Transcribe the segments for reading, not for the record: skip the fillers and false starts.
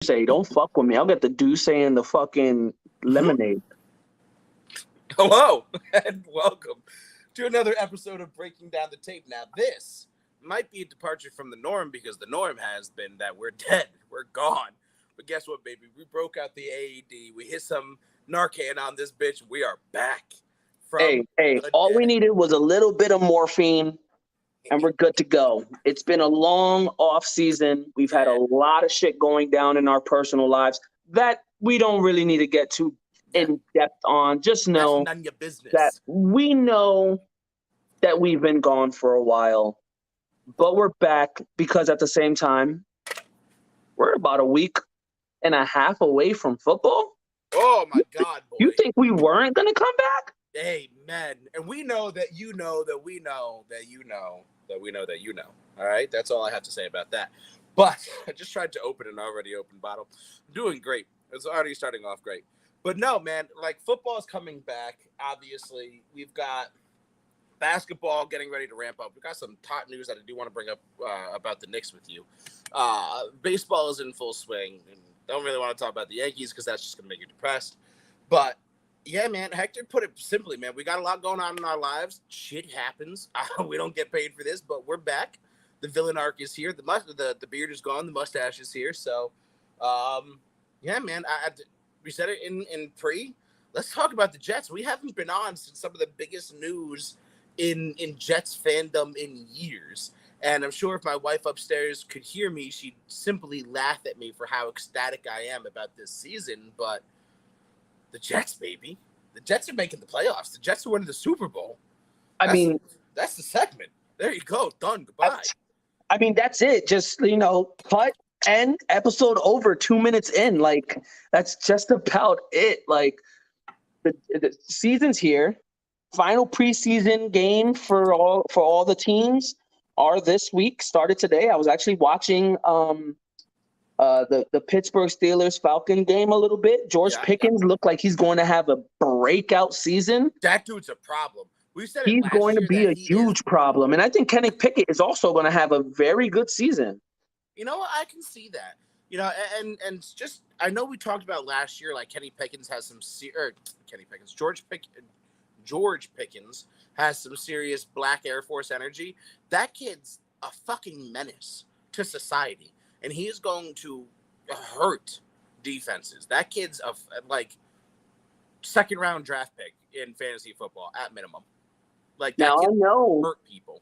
Say, don't fuck with me. I'll get the Douce and the fucking lemonade. Hello and welcome to another episode of Breaking Down the Tape. Now, this might be a departure from the norm because the norm has been that we're dead, we're gone. But guess what, baby? We broke out the AED. We hit some Narcan on this bitch. We are back from Hey, the all we dead. needed was a little bit of morphine and we're good to go. It's been a long off season. We've had a lot of shit going down in our personal lives that we don't really need to get too in depth on. Just That's know none of your that business. we know that we've been gone for a while, but we're back because at the same time, we're about a week and a half away from football. Oh my God, boy. You think we weren't going to come back? Amen. And we know that you know that we know that you know that we know that you know. All right? That's all I have to say about that. But I just tried to open an already open bottle. I'm doing great. It's already starting off great. But no, man, like football is coming back. Obviously, we've got basketball getting ready to ramp up. We've got some top news that I do want to bring up about the Knicks with you. Baseball is in full swing. And don't really want to talk about the Yankees because that's just going to make you depressed. But yeah, man, Hector put it simply, man. We got a lot going on in our lives. Shit happens. We don't get paid for this, but we're back. The villain arc is here. The beard is gone. The mustache is here. So, yeah, man. We said it in pre. Let's talk about the Jets. We haven't been on since some of the biggest news in Jets fandom in years. And I'm sure if my wife upstairs could hear me, she'd simply laugh at me for how ecstatic I am about this season. But the Jets, baby. The Jets are making the playoffs. The Jets are winning the Super Bowl. That's the segment. There you go. Done. Goodbye. I mean, that's it. Just, cut and episode over 2 minutes in. Like, that's just about it. Like, the season's here. Final preseason game for all the teams are this week. Started today. I was actually watching the Pittsburgh Steelers Falcon game a little bit. George Pickens looked like he's going to have a breakout season. That dude's a problem. We said he's going to be a huge problem, and I think Kenny Pickett is also going to have a very good season. You know what? I can see that. And just I know we talked about last year, like Kenny Pickens has some George Pickens has some serious Black Air Force energy. That kid's a fucking menace to society. And he is going to hurt defenses. That kid's a second round draft pick in fantasy football at minimum. Like that now, kid I know hurt people.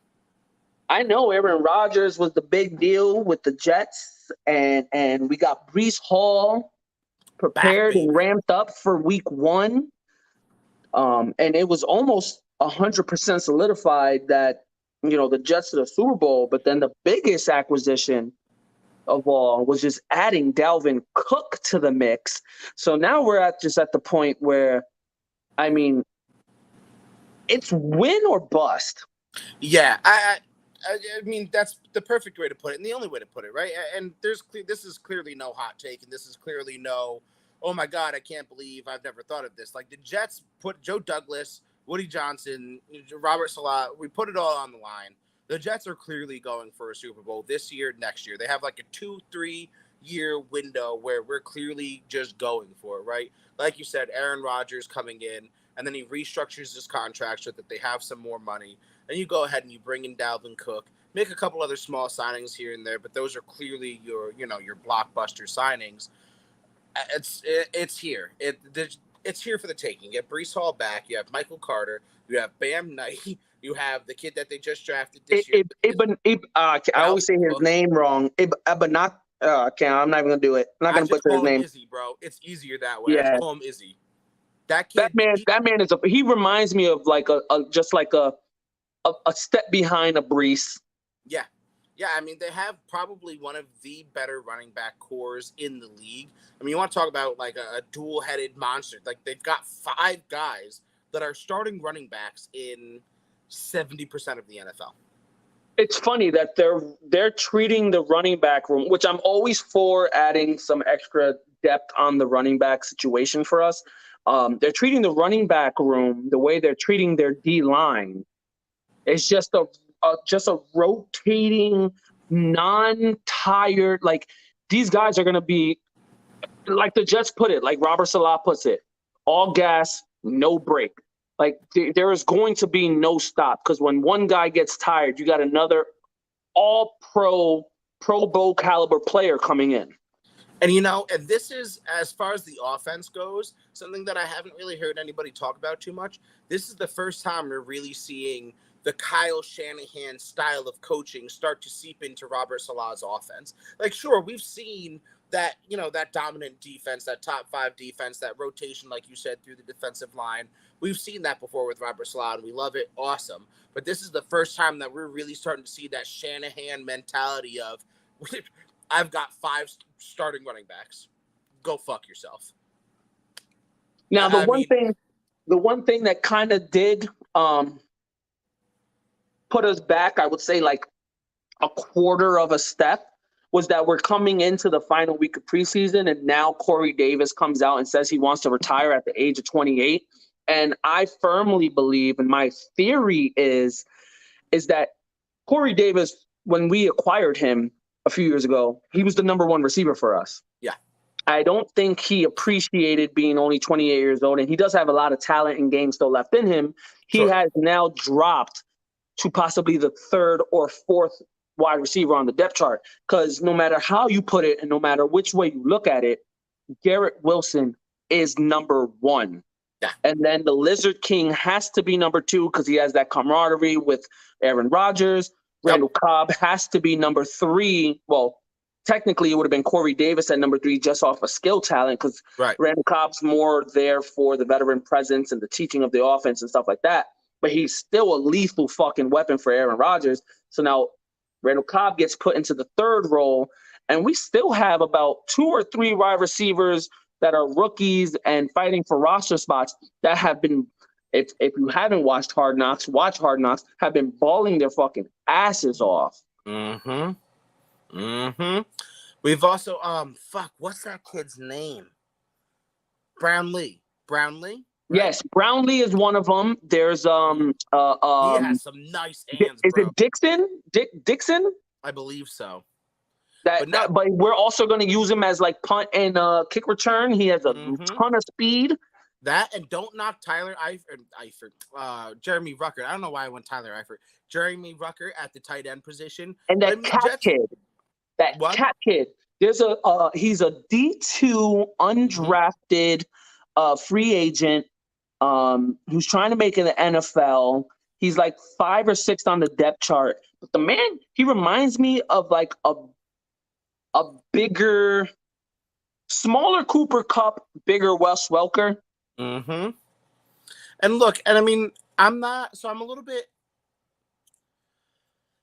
I know Aaron Rodgers was the big deal with the Jets, and we got Breece Hall prepared and ramped up for week 1. And it was almost 100% solidified that the Jets to the Super Bowl. But then the biggest acquisition of all was just adding Dalvin Cook to the mix. So now we're at the point where, I mean, it's win or bust. Yeah, I mean that's the perfect way to put it, and the only way to put it, right? And this is clearly no hot take, and this is clearly no, oh my God, I can't believe I've never thought of this. Like the Jets put Joe Douglas, Woody Johnson, Robert Salah, we put it all on the line. The Jets are clearly going for a Super Bowl this year, next year. They have like a 2-3 year window where we're clearly just going for it, right? Like you said, Aaron Rodgers coming in, and then he restructures his contract so that they have some more money. And you go ahead and you bring in Dalvin Cook, make a couple other small signings here and there, but those are clearly your blockbuster signings. It's here. It's here for the taking. You have Breece Hall back. You have Michael Carter. You have Bam Knight. You have the kid that they just drafted this year. I always say his name wrong. I'm not even gonna do it. I'm not gonna butcher his name. Izzy, bro. It's easier that way. Yeah. I call him Izzy. That kid. That man is he reminds me of like a step behind a Breece. Yeah. Yeah, I mean, they have probably one of the better running back cores in the league. I mean, you want to talk about like a dual-headed monster. Like, they've got 5 guys that are starting running backs in 70% of the NFL. It's funny that they're treating the running back room, which I'm always for adding some extra depth on the running back situation for us. They're treating the running back room the way they're treating their D-line. It's just a rotating, non-tired. Like these guys are going to be like the Jets put it, like Robert Salah puts it, all gas, no break. Like there is going to be no stop because when one guy gets tired, you got another all Pro Bowl caliber player coming in. And and this is, as far as the offense goes, something that I haven't really heard anybody talk about too much. This is the first time we're really seeing the Kyle Shanahan style of coaching start to seep into Robert Salah's offense. Like, sure, we've seen that, that dominant defense, that top 5 defense, that rotation, like you said, through the defensive line. We've seen that before with Robert Salah, and we love it. Awesome. But this is the first time that we're really starting to see that Shanahan mentality of, I've got 5 starting running backs. Go fuck yourself. Now, the one thing that kind of did put us back, I would say like a quarter of a step, was that we're coming into the final week of preseason, and now Corey Davis comes out and says he wants to retire at the age of 28. And I firmly believe, and my theory is that Corey Davis, when we acquired him a few years ago, he was the number 1 receiver for us. Yeah. I don't think he appreciated being only 28 years old, and he does have a lot of talent and game still left in him. He has now dropped to possibly the 3rd or 4th wide receiver on the depth chart, because no matter how you put it and no matter which way you look at it, Garrett Wilson is number 1. Yeah. And then the Lizard King has to be number 2 because he has that camaraderie with Aaron Rodgers. Randall Cobb has to be number 3. Well, technically, it would have been Corey Davis at number 3 just off of skill talent because Randall Cobb's more there for the veteran presence and the teaching of the offense and stuff like that. But he's still a lethal fucking weapon for Aaron Rodgers. So now Randall Cobb gets put into the 3rd role, and we still have about 2 or 3 wide receivers that are rookies and fighting for roster spots that have been, if you haven't watched Hard Knocks, watch Hard Knocks, have been balling their fucking asses off. We've also, what's that kid's name? Brownlee. Right? Yes, Brownlee is one of them. There's he has some nice hands. Is it Dixon? Dixon? I believe so. But we're also going to use him as like punt and kick return. He has a ton of speed. That, and don't knock Tyler Eifert, Jeremy Rucker. I don't know why I went Tyler Eifert. Jeremy Rucker at the tight end position. And that cat kid. There's he's a D2 undrafted free agent who's trying to make it in the NFL. He's like 5 or 6 on the depth chart. But the man, he reminds me of like a bigger, smaller Cooper Kupp, bigger Wes Welker. And look, and I mean, I'm a little bit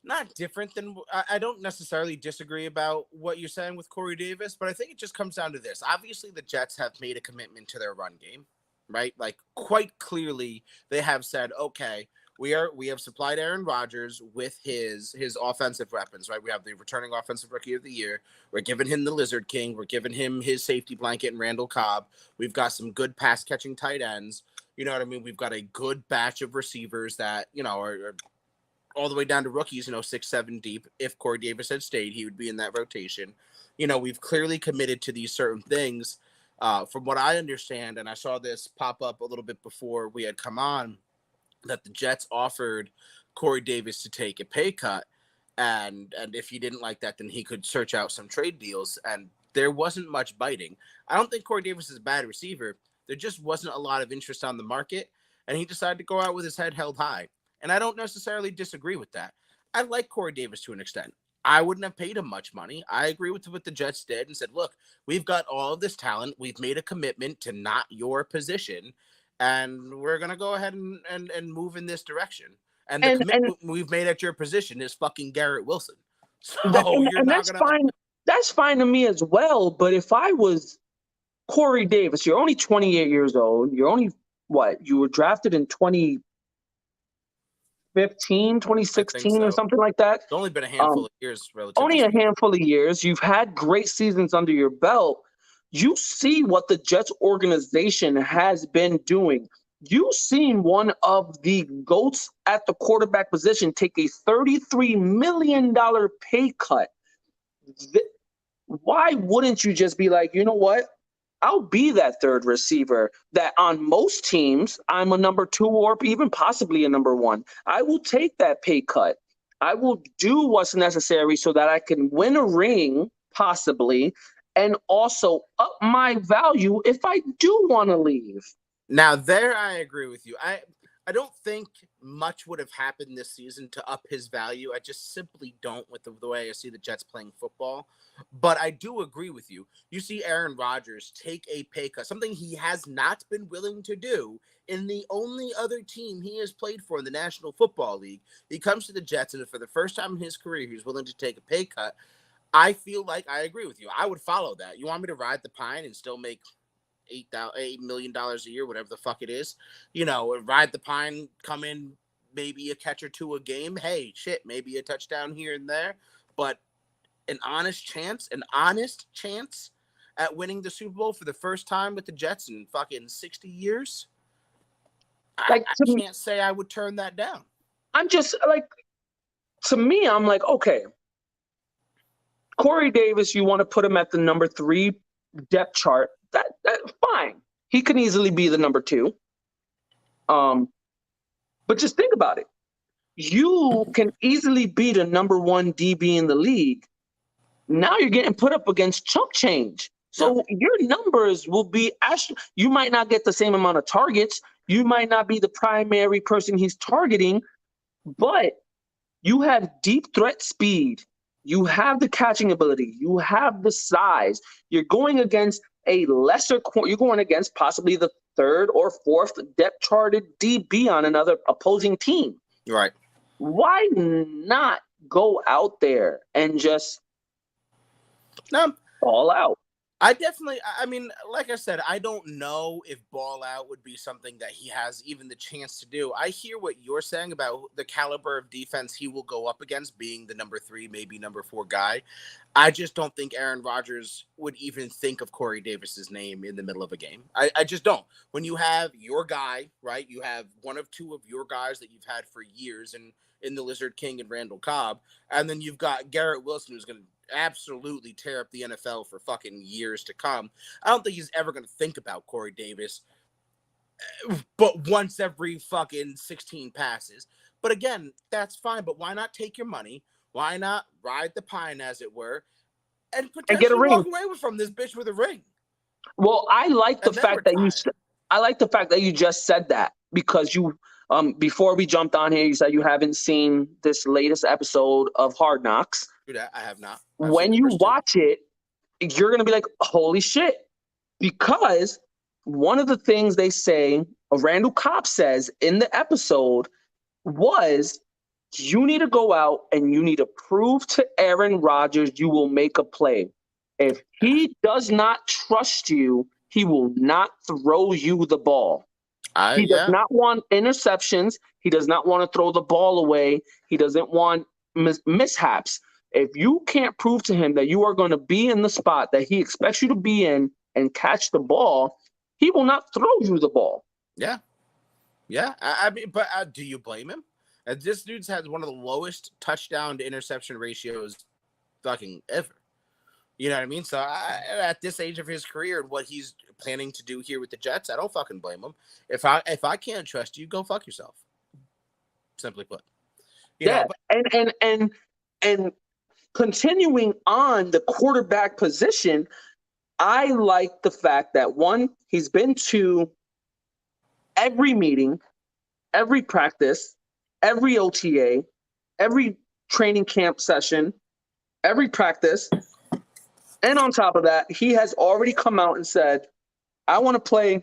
not different than, I don't necessarily disagree about what you're saying with Corey Davis, but I think it just comes down to this. Obviously, the Jets have made a commitment to their run game, right? Like, quite clearly, they have said, okay, we have supplied Aaron Rodgers with his offensive weapons, right? We have the returning offensive rookie of the year. We're giving him the Lizard King. We're giving him his safety blanket and Randall Cobb. We've got some good pass catching tight ends. You know what I mean? We've got a good batch of receivers that, are all the way down to rookies, 6, 7 deep. If Corey Davis had stayed, he would be in that rotation. We've clearly committed to these certain things. From what I understand, and I saw this pop up a little bit before we had come on, that the Jets offered Corey Davis to take a pay cut. And if he didn't like that, then he could search out some trade deals. And there wasn't much biting. I don't think Corey Davis is a bad receiver. There just wasn't a lot of interest on the market. And he decided to go out with his head held high. And I don't necessarily disagree with that. I like Corey Davis to an extent. I wouldn't have paid him much money. I agree with what the Jets did and said, look, we've got all of this talent. We've made a commitment to not your position. And we're going to go ahead and move in this direction. And the commitment we've made at your position is fucking Garrett Wilson. So that's fine. That's fine to me as well. But if I was Corey Davis, you're only 28 years old. You're only, you were drafted in 2015, 2016 or something like that. It's only been a handful of years. Only a handful of years. You've had great seasons under your belt. You see what the Jets organization has been doing. You've seen one of the GOATs at the quarterback position take a $33 million pay cut. Why wouldn't you just be like, you know what? I'll be that third receiver that on most teams, I'm a number 2 or even possibly a number 1. I will take that pay cut. I will do what's necessary so that I can win a ring, possibly, and also up my value if I do want to leave. Now, there I agree with you. I don't think much would have happened this season to up his value. I just simply don't with the way I see the Jets playing football. But I do agree with you. You see Aaron Rodgers take a pay cut, something he has not been willing to do in the only other team he has played for in the National Football League. He comes to the Jets, and for the first time in his career, he's willing to take a pay cut. I feel like I agree with you. I would follow that. You want me to ride the pine and still make $8 million a year, whatever the fuck it is, ride the pine, come in, maybe a catch or two a game. Hey, shit, maybe a touchdown here and there, but an honest chance at winning the Super Bowl for the first time with the Jets in fucking 60 years. I can't say I would turn that down. I'm just like, to me, I'm like, okay, Corey Davis, you want to put him at the number 3 depth chart. That fine. He can easily be the number 2. But just think about it. You can easily be the number 1 DB in the league. Now you're getting put up against chump change. So your numbers will be you might not get the same amount of targets. You might not be the primary person he's targeting, but you have deep threat speed. You have the catching ability. You have the size. You're going against you're going against possibly the 3rd or 4th depth charted DB on another opposing team. Right. Why not go out there and just all out? I mean, like I said, I don't know if ball out would be something that he has even the chance to do. I hear what you're saying about the caliber of defense he will go up against being the number 3, maybe number 4 guy. I just don't think Aaron Rodgers would even think of Corey Davis's name in the middle of a game. I just don't. When you have your guy, right, you have one of 2 of your guys that you've had for years in the Lizard King and Randall Cobb, and then you've got Garrett Wilson who's going to absolutely tear up the NFL for fucking years to come. I don't think he's ever going to think about Corey Davis, but once every fucking 16 passes. But again, that's fine. But why not take your money? Why not ride the pine, as it were, and potentially get a ring. walk away from this bitch with a ring? Well, I like the fact that you just said that, because you before we jumped on here, you said you haven't seen this latest episode of Hard Knocks. I have not. When you watch it, you're going to be like, holy shit. Because one of the things they say, Randall Cobb says in the episode was, you need to go out and you need to prove to Aaron Rodgers you will make a play. If he does not trust you, he will not throw you the ball. He does not want interceptions. He does not want to throw the ball away. He doesn't want mishaps. If you can't prove to him that you are going to be in the spot that he expects you to be in and catch the ball, he will not throw you the ball. Yeah. Yeah. I mean, but do you blame him? This dude's had one of the lowest touchdown to interception ratios fucking ever. You know what I mean? So at this age of his career and what he's planning to do here with the Jets, I don't fucking blame him. If I can't trust you, go fuck yourself. Simply put. You know, and continuing on the quarterback position, I like the fact that, one, he's been to every meeting, every practice, every OTA, every training camp session, every practice. And on top of that, he has already come out and said, I want to play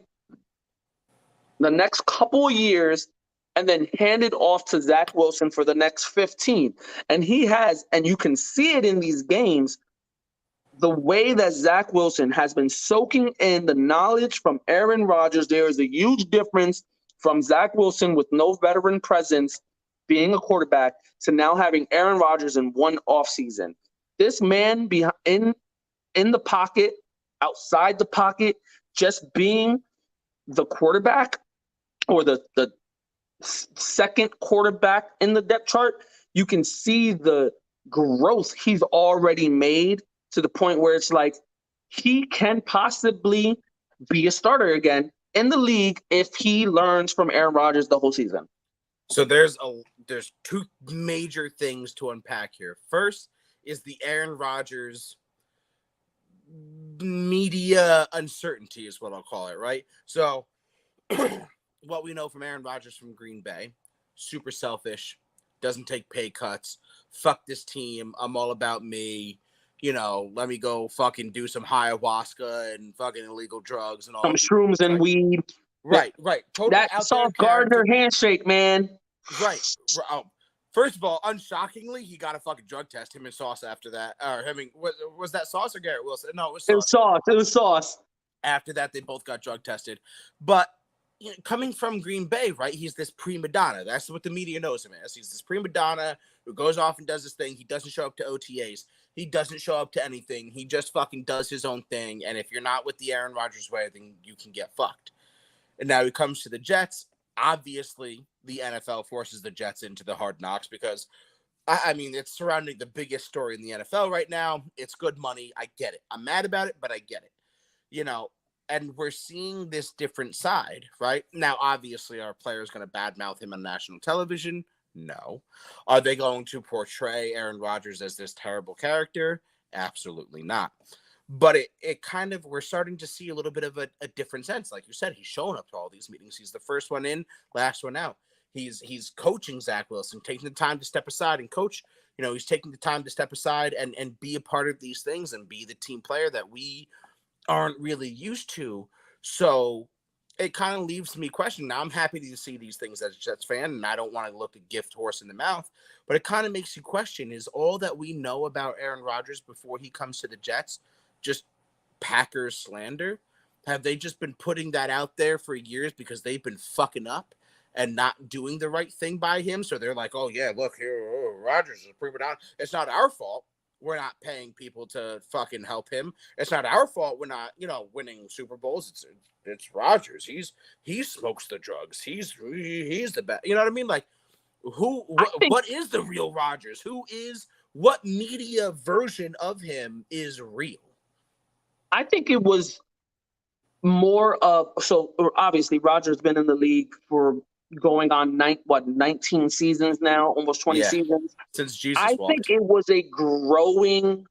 the next couple of years and then hand it off to Zach Wilson for the next 15. And he has, and you can see it in these games, the way that Zach Wilson has been soaking in the knowledge from Aaron Rodgers. There is a huge difference from Zach Wilson with no veteran presence being a quarterback to now having Aaron Rodgers in one offseason. This man in the pocket, outside the pocket, just being the quarterback or the second quarterback in the depth chart, you can see the growth he's already made to the point where it's like he can possibly be a starter again in the league if he learns from Aaron Rodgers the whole season. So there's two major things to unpack here. First is the Aaron Rodgers media uncertainty is what I'll call it, right? So what we know from Aaron Rodgers from Green Bay, super selfish, doesn't take pay cuts, fuck this team, I'm all about me, let me go fucking do some ayahuasca and fucking illegal drugs and all Some shrooms and weed. Right. Totally that out Sauce there Gardner handshake, man. Right. First of all, unshockingly, he got a fucking drug test. Him and Sauce after that. Or was that Sauce or Garrett Wilson? No, it was Sauce. It was Sauce. After that, they both got drug tested. But coming from Green Bay, right? He's this prima donna. That's what the media knows him as. He's this prima donna who goes off and does his thing. He doesn't show up to OTAs. He doesn't show up to anything. He just fucking does his own thing. And if you're not with the Aaron Rodgers way, then you can get fucked. And now he comes to the Jets. Obviously, the NFL forces the Jets into the hard knocks because, I mean, it's surrounding the biggest story in the NFL right now. It's good money. I get it. I'm mad about it, but I get it. And we're seeing this different side, right? Now, obviously, are players going to badmouth him on national television? No. Are they going to portray Aaron Rodgers as this terrible character? Absolutely not. But it kind of, we're starting to see a little bit of a different sense. Like you said, he's showing up to all these meetings. He's the first one in, last one out. He's coaching Zach Wilson, taking the time to step aside and coach. He's taking the time to step aside and be a part of these things and be the team player that we aren't really used to. So it kind of leaves me questioning. Now, I'm happy to see these things as a Jets fan, and I don't want to look a gift horse in the mouth, but it kind of makes you question, is all that we know about Aaron Rodgers before he comes to the Jets just Packers slander? Have they just been putting that out there for years because they've been fucking up and not doing the right thing by him? So they're like, oh, yeah, look here, Rodgers is a prima donna. It's not our fault we're not paying people to fucking help him. It's not our fault we're not, winning Super Bowls. It's Rodgers. He smokes the drugs. He's the best. You know what I mean? Like, what is the real Rodgers? What media version of him is real? I think it was more of, so obviously Rodgers been in the league for going on 19 seasons now, almost 20 seasons. Since Jesus I think it was a growing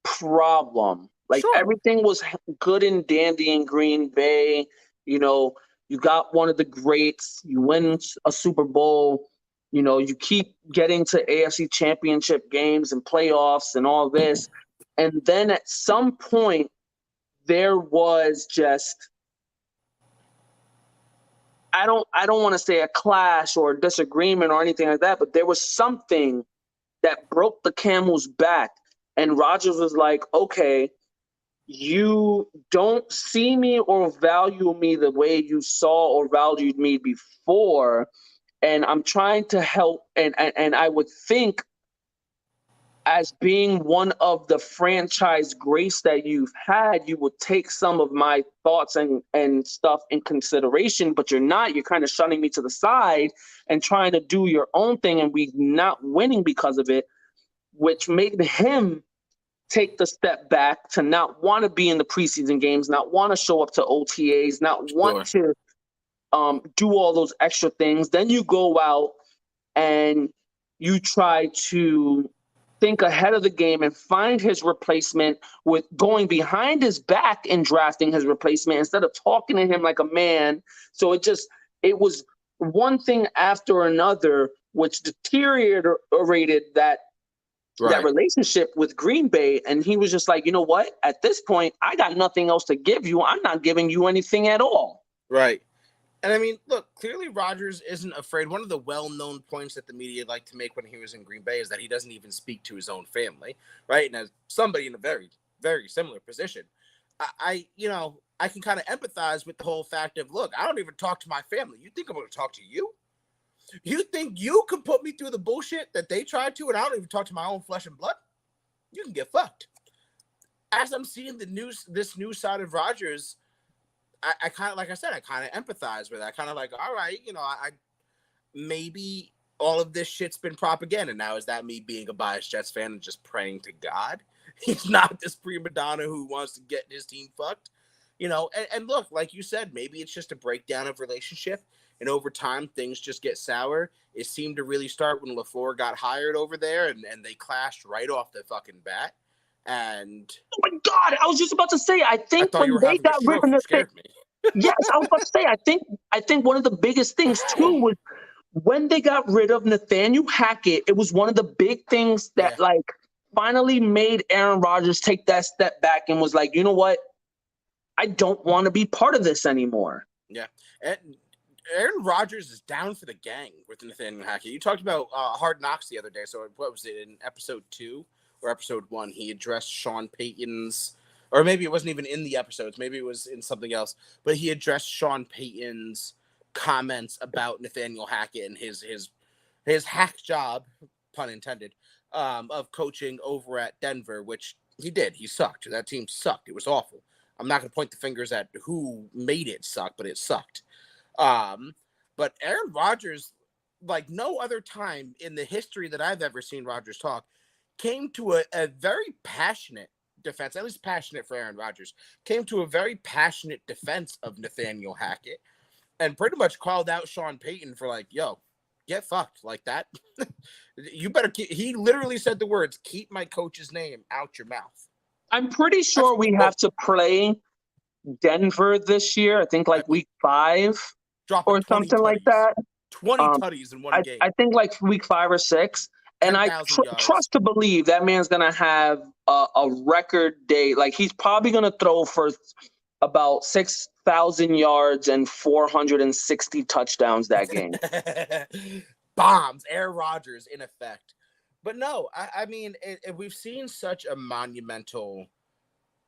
problem. Like, everything was good and dandy in Green Bay. You got one of the greats. You win a Super Bowl. You keep getting to AFC championship games and playoffs and all this. And then at some point, there was just, I don't want to say a clash or a disagreement or anything like that, but there was something that broke the camel's back. And Rodgers was like, okay, you don't see me or value me the way you saw or valued me before. And I'm trying to help. And I would think, as being one of the franchise greats that you've had, you would take some of my thoughts and stuff in consideration, but you're not. You're kind of shunning me to the side and trying to do your own thing, and we not winning because of it, which made him take the step back to not want to be in the preseason games, not want to show up to OTAs, not want to do all those extra things. Then you go out and you try to think ahead of the game and find his replacement with going behind his back and drafting his replacement instead of talking to him like a man. So it was one thing after another, which deteriorated that relationship with Green Bay. And he was just like, you know what? At this point, I got nothing else to give you. I'm not giving you anything at all. Right. And I mean, look, clearly Rodgers isn't afraid. One of the well-known points that the media liked to make when he was in Green Bay is that he doesn't even speak to his own family, right? And as somebody in a very, very similar position, I can kind of empathize with the whole fact of, look, I don't even talk to my family. You think I'm going to talk to you? You think you can put me through the bullshit that they tried to, and I don't even talk to my own flesh and blood? You can get fucked. As I'm seeing this new side of Rodgers, I kind of, like I said, I kind of empathize with it. I kind of like, all right, I maybe all of this shit's been propaganda. Now, is that me being a biased Jets fan and just praying to God he's not this prima donna who wants to get his team fucked? And look, like you said, maybe it's just a breakdown of relationship, and over time things just get sour. It seemed to really start when LaFleur got hired over there, and they clashed right off the fucking bat. And oh my God, I was just about to say, I I think thought you when were they having a got rid stroke. of You Nathaniel, scared me. yes, I was about to say, I think one of the biggest things too was when they got rid of Nathaniel Hackett. It was one of the big things that Yeah, like finally made Aaron Rodgers take that step back and was like, you know what? I don't want to be part of this anymore. yeah. And Aaron Rodgers is down for the gang with Nathaniel Hackett. You talked about Hard Knocks the other day. So what was it, in episode 2 or episode 1? He addressed Sean Payton's, or maybe it wasn't even in the episodes. Maybe it was in something else. But he addressed Sean Payton's comments about Nathaniel Hackett and his hack job, pun intended, of coaching over at Denver, which he did. He sucked. That team sucked. It was awful. I'm not going to point the fingers at who made it suck, but it sucked. But Aaron Rodgers, like no other time in the history that I've ever seen Rodgers talk, came to a very passionate defense, at least passionate for Aaron Rodgers, came to a very passionate defense of Nathaniel Hackett, and pretty much called out Sean Payton for like, yo, get fucked like that. You better keep, he literally said the words, keep my coach's name out your mouth. I'm pretty That's sure we quote. have to play Denver this year. I think like week 5 Dropping or 20 something like tutties. that. 20 tutties in one game. I think like week 5 or 6. And I trust to believe that man's going to have a record day. Like he's probably going to throw for about 6,000 yards and 460 touchdowns that game. Bombs, Aaron Rodgers in effect. But no, I mean, we've seen such a monumental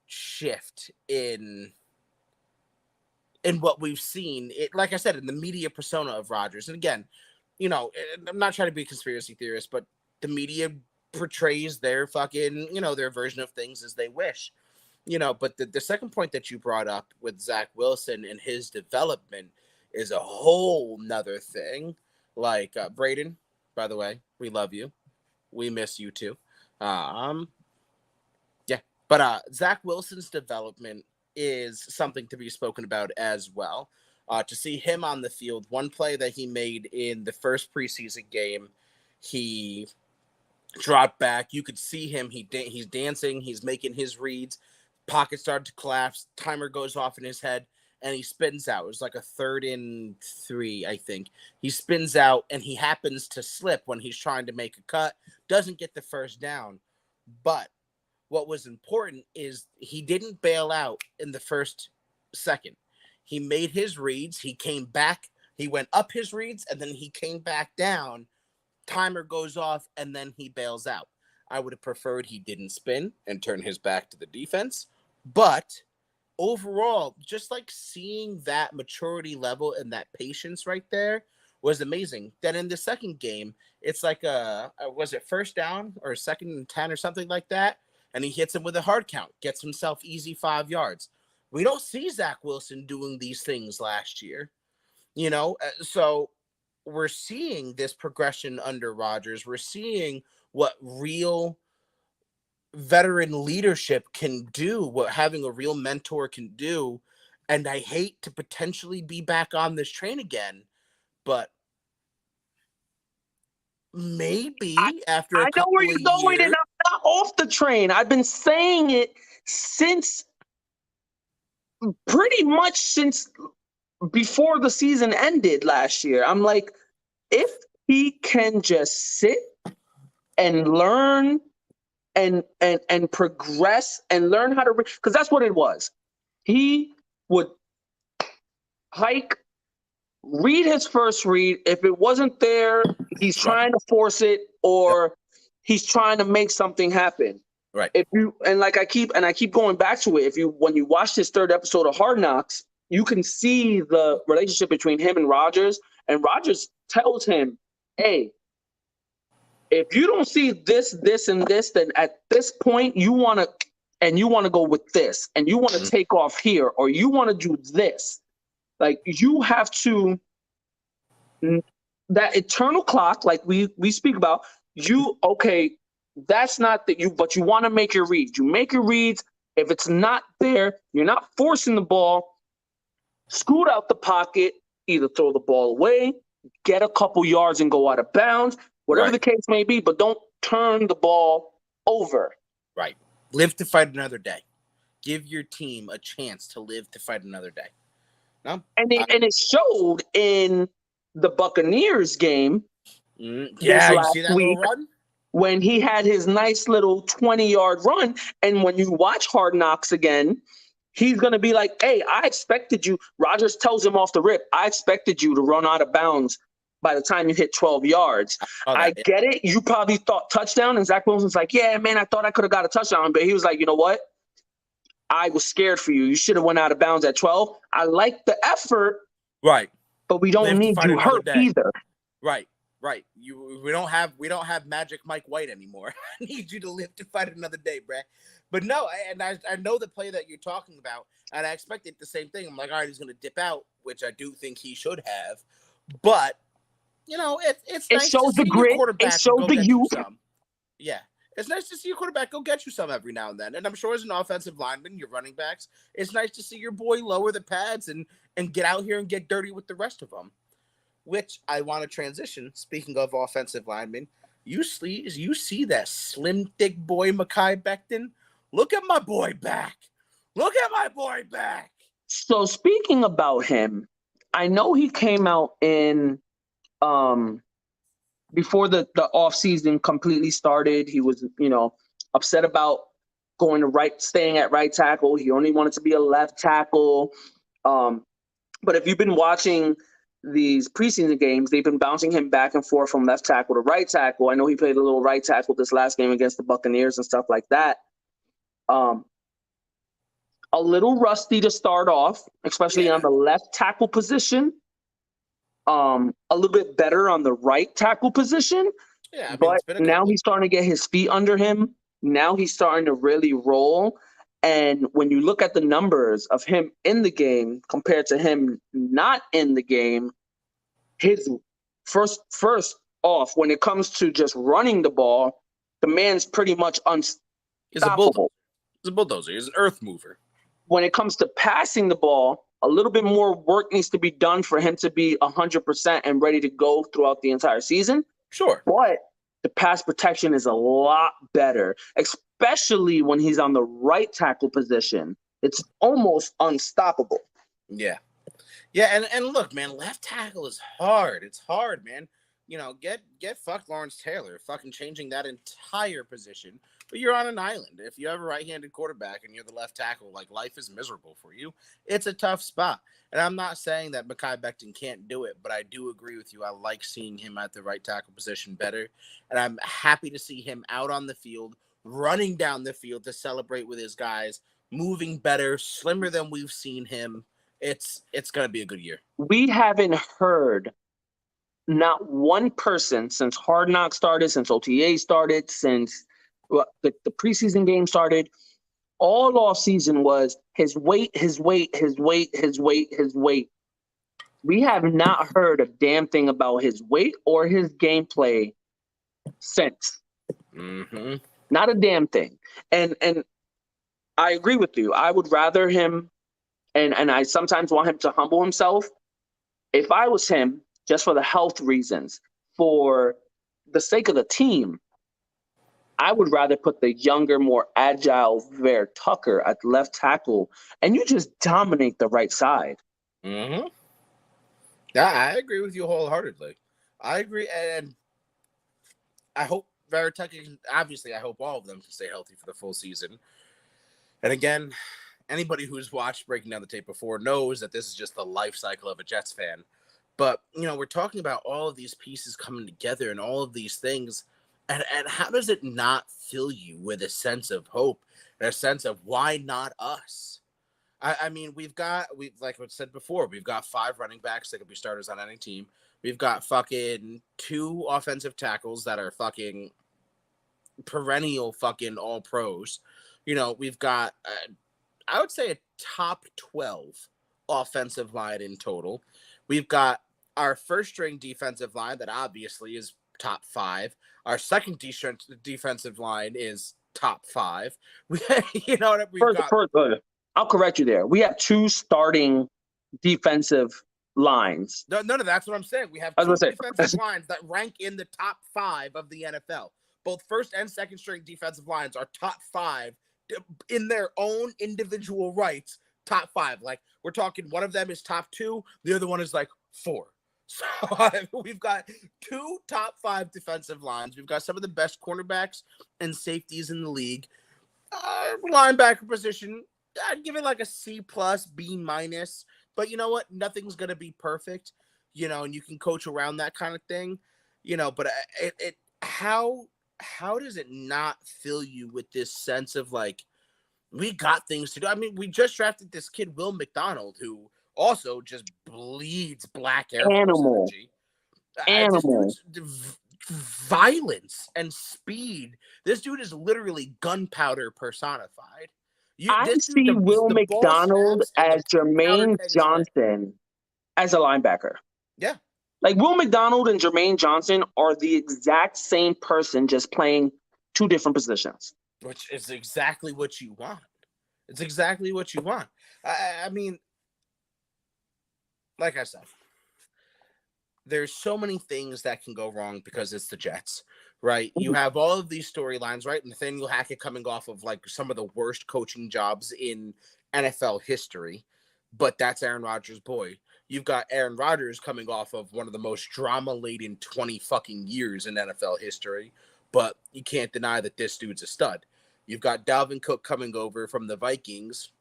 shift in what we've seen. It, like I said, in the media persona of Rodgers. And again, I'm not trying to be a conspiracy theorist, but the media portrays their fucking, their version of things as they wish. But the second point that you brought up with Zach Wilson and his development is a whole nother thing. Like Braden, by the way, we love you. We miss you too. Yeah. But Zach Wilson's development is something to be spoken about as well. To see him on the field, one play that he made in the first preseason game, he dropped back. You could see him. He's dancing. He's making his reads. Pocket started to collapse. Timer goes off in his head, and he spins out. It was like a 3rd and 3, I think. He spins out, and he happens to slip when he's trying to make a cut. Doesn't get the first down. But what was important is he didn't bail out in the first second. He made his reads. He came back. He went up his reads, and then he came back down. Timer goes off, and then he bails out. I would have preferred he didn't spin and turn his back to the defense. But overall, just like seeing that maturity level and that patience right there was amazing. Then in the second game, it's like was it first down or 2nd and 10 or something like that? And he hits him with a hard count, gets himself easy 5 yards. We don't see Zach Wilson doing these things last year, so we're seeing this progression under Rodgers. We're seeing what real veteran leadership can do, what having a real mentor can do. And I hate to potentially be back on this train again, but maybe after a I know where couple you're of going, years. and I'm not off the train. I've been saying it pretty much since before the season ended last year. I'm like, if he can just sit and learn and progress and learn how to, because that's what it was. He would hike, read his first read. If it wasn't there, he's trying to force it, or he's trying to make something happen. Right. If you and I keep going back to it. When you watch this 3rd episode of Hard Knocks, you can see the relationship between him and Rodgers. And Rodgers tells him, "Hey, if you don't see this, this, and this, then at this point you want to go with this, and you want to take off here, or you want to do this. Like you have to that eternal clock, like we speak about. That's not that you, but you want to make your reads. You make your reads, If it's not there, you're not forcing the ball. Scoot out the pocket, either throw the ball away, get a couple yards and go out of bounds, whatever the case may be, but don't turn the ball over. Right. Live to fight another day. Give your team a chance to live to fight another day. No? And it showed in the Buccaneers game. Yeah, this you last see that week little run? when he had his nice little 20-yard run. And when you watch Hard Knocks again, he's going to be like, hey, I expected you. Rodgers tells him off the rip, I expected you to run out of bounds by the time you hit 12 yards. I get it. You probably thought touchdown. And Zach Wilson's like, yeah, man, I thought I could have got a touchdown. But he was like, you know what? I was scared for you. You should have went out of bounds at 12. I like the effort. Right. But we don't need you hurt either. Right. We don't have Magic Mike White anymore. I need you to live to fight another day, bruh. But no, I know the play that you're talking about, and I expected the same thing. I'm like, all right, he's going to dip out, which I do think he should have. But it's nice to see your quarterback go get you some. Yeah, it's nice to see your quarterback go get you some every now and then. And I'm sure as an offensive lineman, your running backs, it's nice to see your boy lower the pads and get out here and get dirty with the rest of them. Which I want to transition. Speaking of offensive linemen, you see that slim, thick boy, Mekhi Becton? Look at my boy back. So speaking about him, I know he came out in before the offseason completely started. He was, upset about staying at right tackle. He only wanted to be a left tackle. But if you've been watching these preseason games, they've been bouncing him back and forth from left tackle to right tackle. I know he played a little right tackle this last game against the Buccaneers and stuff like that. A little rusty to start off, especially on the left tackle position. A little bit better on the right tackle position. Yeah, but now he's starting to get his feet under him. Now he's starting to really roll. And when you look at the numbers of him in the game compared to him not in the game, his first off, when it comes to just running the ball, the man's pretty much unstoppable. He's a bulldozer. He's an earth mover. When it comes to passing the ball, a little bit more work needs to be done for him to be 100% and ready to go throughout the entire season. Sure. But the pass protection is a lot better, especially when he's on the right tackle position. It's almost unstoppable. Yeah. Yeah, and look, man, left tackle is hard. It's hard, man. Get fuck Lawrence Taylor, fucking changing that entire position. But you're on an island. If you have a right-handed quarterback and you're the left tackle, like, life is miserable for you. It's a tough spot. And I'm not saying that Mekhi Becton can't do it, but I do agree with you. I like seeing him at the right tackle position better. And I'm happy to see him out on the field, running down the field to celebrate with his guys, moving better, slimmer than we've seen him. It's going to be a good year. We haven't heard not one person since Hard Knocks started, since OTA started, since the preseason game started, all off season was his weight. We have not heard a damn thing about his weight or his gameplay since. Mm-hmm. Not a damn thing. And I agree with you. I would rather him, and I sometimes want him to humble himself. If I was him, just for the health reasons, for the sake of the team, I would rather put the younger, more agile Ver Tucker at left tackle, and you just dominate the right side. Mm-hmm. Yeah, I agree with you wholeheartedly. I agree, and I hope Ver Tucker obviously, I hope all of them can stay healthy for the full season. And again, anybody who's watched Breaking Down the Tape before knows that this is just the life cycle of a Jets fan. But, we're talking about all of these pieces coming together and all of these things. And how does it not fill you with a sense of hope and a sense of why not us? I mean, we've like I said before, we've got 5 running backs that could be starters on any team. We've got fucking 2 offensive tackles that are fucking perennial fucking all pros. We've got, I would say, a top 12 offensive line in total. We've got our first string defensive line that obviously is top 5. Our second defensive line is top 5. We, you know what we've First, got. I'll correct you there. We have 2 starting defensive lines. No, that's what I'm saying. We have I was 2 gonna defensive say, lines that rank in the top 5 of the NFL. Both first and second string defensive lines are top 5 in their own individual rights. Top 5. Like, we're talking, one of them is top 2, the other one is like 4. So we've got 2 top 5 defensive lines. We've got some of the best cornerbacks and safeties in the league. Linebacker position, I'd give it like a C+, B-. But you know what? Nothing's gonna be perfect, and you can coach around that kind of thing, But how does it not fill you with this sense of like, we got things to do? I mean, we just drafted this kid Will McDonald, who also just bleeds black Air Force energy. This dude's violence and speed. This dude is literally gunpowder personified. I see Will McDonald as Jermaine Johnson as a linebacker. Yeah. Like, Will McDonald and Jermaine Johnson are the exact same person, just playing 2 different positions. Which is exactly what you want. It's exactly what you want. I mean, like I said, there's so many things that can go wrong because it's the Jets, right? You have all of these storylines, right? Nathaniel Hackett coming off of like some of the worst coaching jobs in NFL history, but that's Aaron Rodgers' boy. You've got Aaron Rodgers coming off of one of the most drama-laden 20 fucking years in NFL history, but you can't deny that this dude's a stud. You've got Dalvin Cook coming over from the Vikings,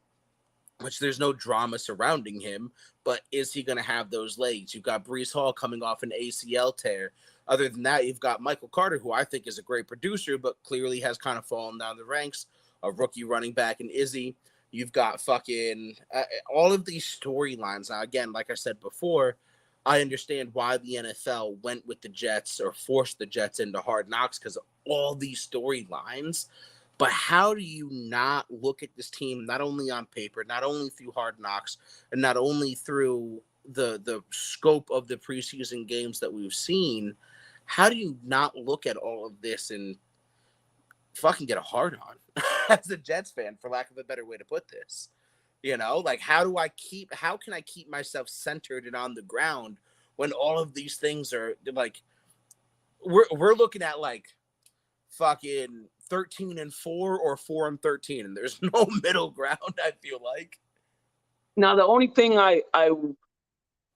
which there's no drama surrounding him, but is he going to have those legs? You've got Breece Hall coming off an ACL tear. Other than that, you've got Michael Carter, who I think is a great producer, but clearly has kind of fallen down the ranks, a rookie running back in Izzy. You've got fucking all of these storylines. Now, again, like I said before, I understand why the NFL went with the Jets or forced the Jets into Hard Knocks because of all these storylines. But how do you not look at this team, not only on paper, not only through Hard Knocks, and not only through the scope of the preseason games that we've seen, how do you not look at all of this and fucking get a hard on as a Jets fan, for lack of a better way to put this? Like, how can I keep myself centered and on the ground when all of these things are like, we're looking at like fucking 13-4 or 4-13, and there's no middle ground, I feel like. Now, the only thing I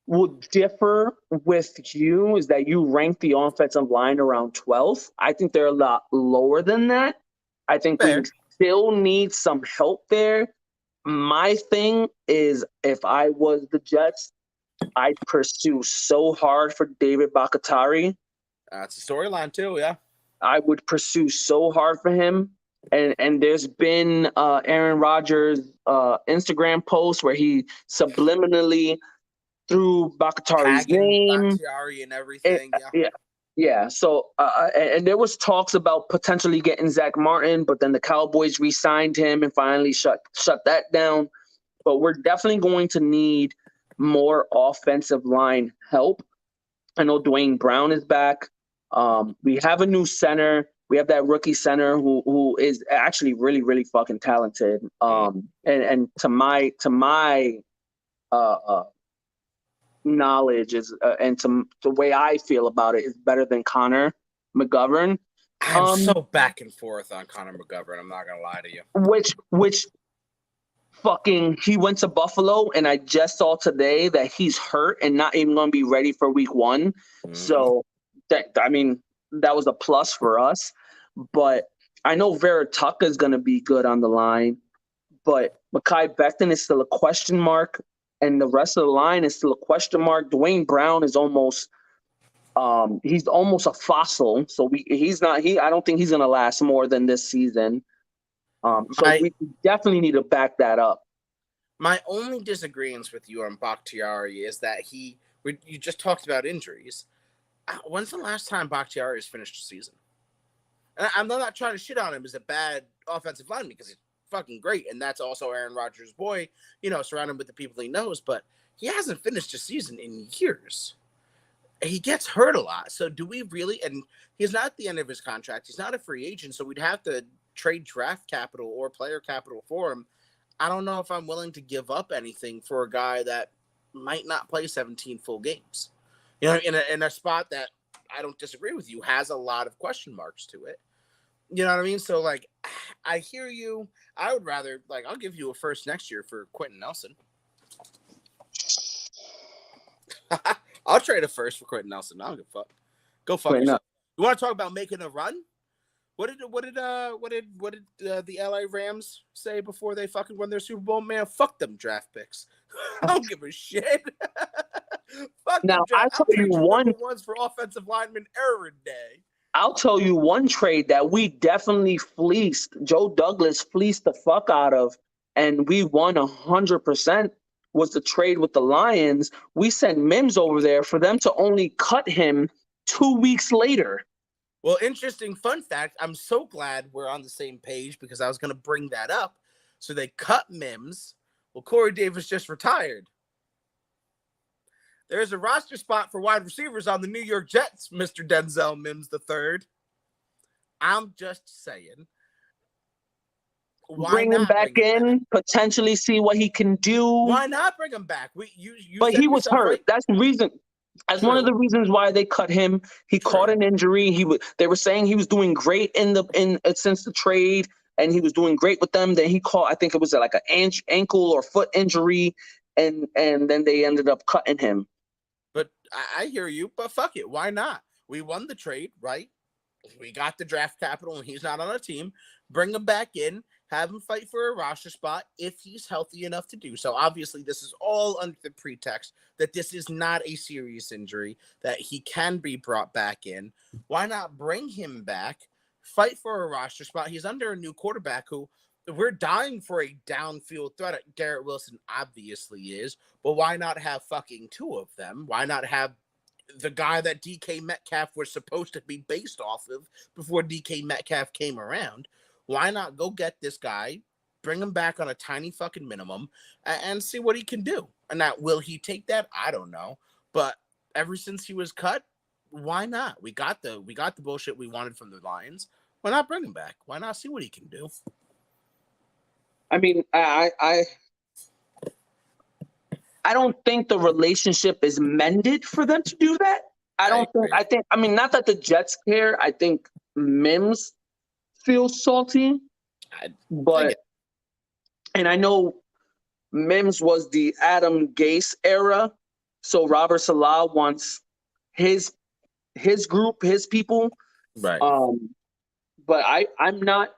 would differ with you is that you rank the offensive line around 12th. I think they're a lot lower than that. I think we still need some help there. My thing is, if I was the Jets, I'd pursue so hard for David Bakhtiari. That's a storyline too, yeah. I would pursue so hard for him. And there's been Aaron Rodgers' Instagram post where he subliminally threw Bakhtari's name. Bakhtiari and everything. Yeah. So, and there was talks about potentially getting Zach Martin, but then the Cowboys re-signed him and finally shut that down. But we're definitely going to need more offensive line help. I know Dwayne Brown is back. We have a new center. We have that rookie center who is actually really, really fucking talented. And to my knowledge is, and to the way I feel about it, is better than Connor McGovern. I'm so back and forth on Connor McGovern. I'm not gonna lie to you. Which fucking, he went to Buffalo, and I just saw today that he's hurt and not even gonna be ready for week 1. So that was a plus for us. But I know Vera Tucker is going to be good on the line, but Mekhi Becton is still a question mark, and the rest of the line is still a question mark. Dwayne Brown is almost he's almost a fossil, so I don't think he's going to last more than this season. We definitely need to back that up. My only disagreements with you on Bakhtiari is that you just talked about injuries. When's the last time Bakhtiari has finished a season? And I'm not trying to shit on him as a bad offensive lineman, because he's fucking great, and that's also Aaron Rodgers' boy, surrounded with the people he knows, but he hasn't finished a season in years. He gets hurt a lot. So do we really, and he's not at the end of his contract, he's not a free agent, so we'd have to trade draft capital or player capital for him, I don't know if I'm willing to give up anything for a guy that might not play 17 full games. You know, in a spot that I don't disagree with you, has a lot of question marks to it. You know what I mean? So, like, I hear you. I would rather, like, I'll give you a first next year for Quentin Nelson. I'll trade a first for Quentin Nelson. I don't give a fuck. Go fuck yourself. You want to talk about making a run? What did the LA Rams say before they fucking won their Super Bowl? Man, fuck them draft picks. I don't give a shit. Fuck now, them draft. I'll tell you one ones for offensive linemen every day. I'll tell you one trade that we definitely fleeced. Joe Douglas fleeced the fuck out of, and we won 100%. Was the trade with the Lions? We sent Mims over there for them to only cut him 2 weeks later. Well, interesting fun fact. I'm so glad we're on the same page because I was going to bring that up. So they cut Mims. Well, Corey Davis just retired. There's a roster spot for wide receivers on the New York Jets, Mr. Denzel Mims III. I'm just saying. Bring him back in, potentially see what he can do. Why not bring him back? But he was hurt. Right? That's the reason. That's one of the reasons why they cut him. He caught an injury. They were saying he was doing great since the trade, and he was doing great with them. Then he caught, I think it was like an ankle or foot injury, and then they ended up cutting him. But I hear you. But fuck it, why not? We won the trade, right? We got the draft capital, and he's not on our team. Bring him back in. Have him fight for a roster spot if he's healthy enough to do so. Obviously, this is all under the pretext that this is not a serious injury, that he can be brought back in. Why not bring him back, fight for a roster spot? He's under a new quarterback who we're dying for a downfield threat. Garrett Wilson obviously is, but why not have fucking two of them? Why not have the guy that DK Metcalf was supposed to be based off of before DK Metcalf came around? Why not go get this guy, bring him back on a tiny fucking minimum, and see what he can do? And now, will he take that? I don't know. But ever since he was cut, why not? We got the bullshit we wanted from the Lions. Why not bring him back? Why not see what he can do? I mean, I don't think the relationship is mended for them to do that. I mean, not that the Jets care. I think Mims feels salty, and I know Mims was the Adam Gase era, so Robert Saleh wants his group, his people, right? But I'm not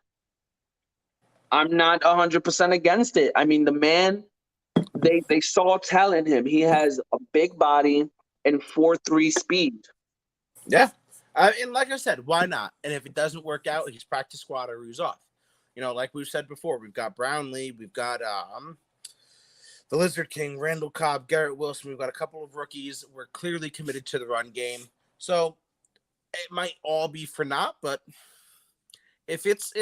100% against it. I mean, the man, they saw talent in him. He has a big body and 4.3 speed. Yeah. And like I said, why not? And if it doesn't work out, he's practice squad or he's off. You know, like we've said before, we've got Brownlee, we've got the Lizard King, Randall Cobb, Garrett Wilson. We've got a couple of rookies. We're clearly committed to the run game. So it might all be for naught, but if it's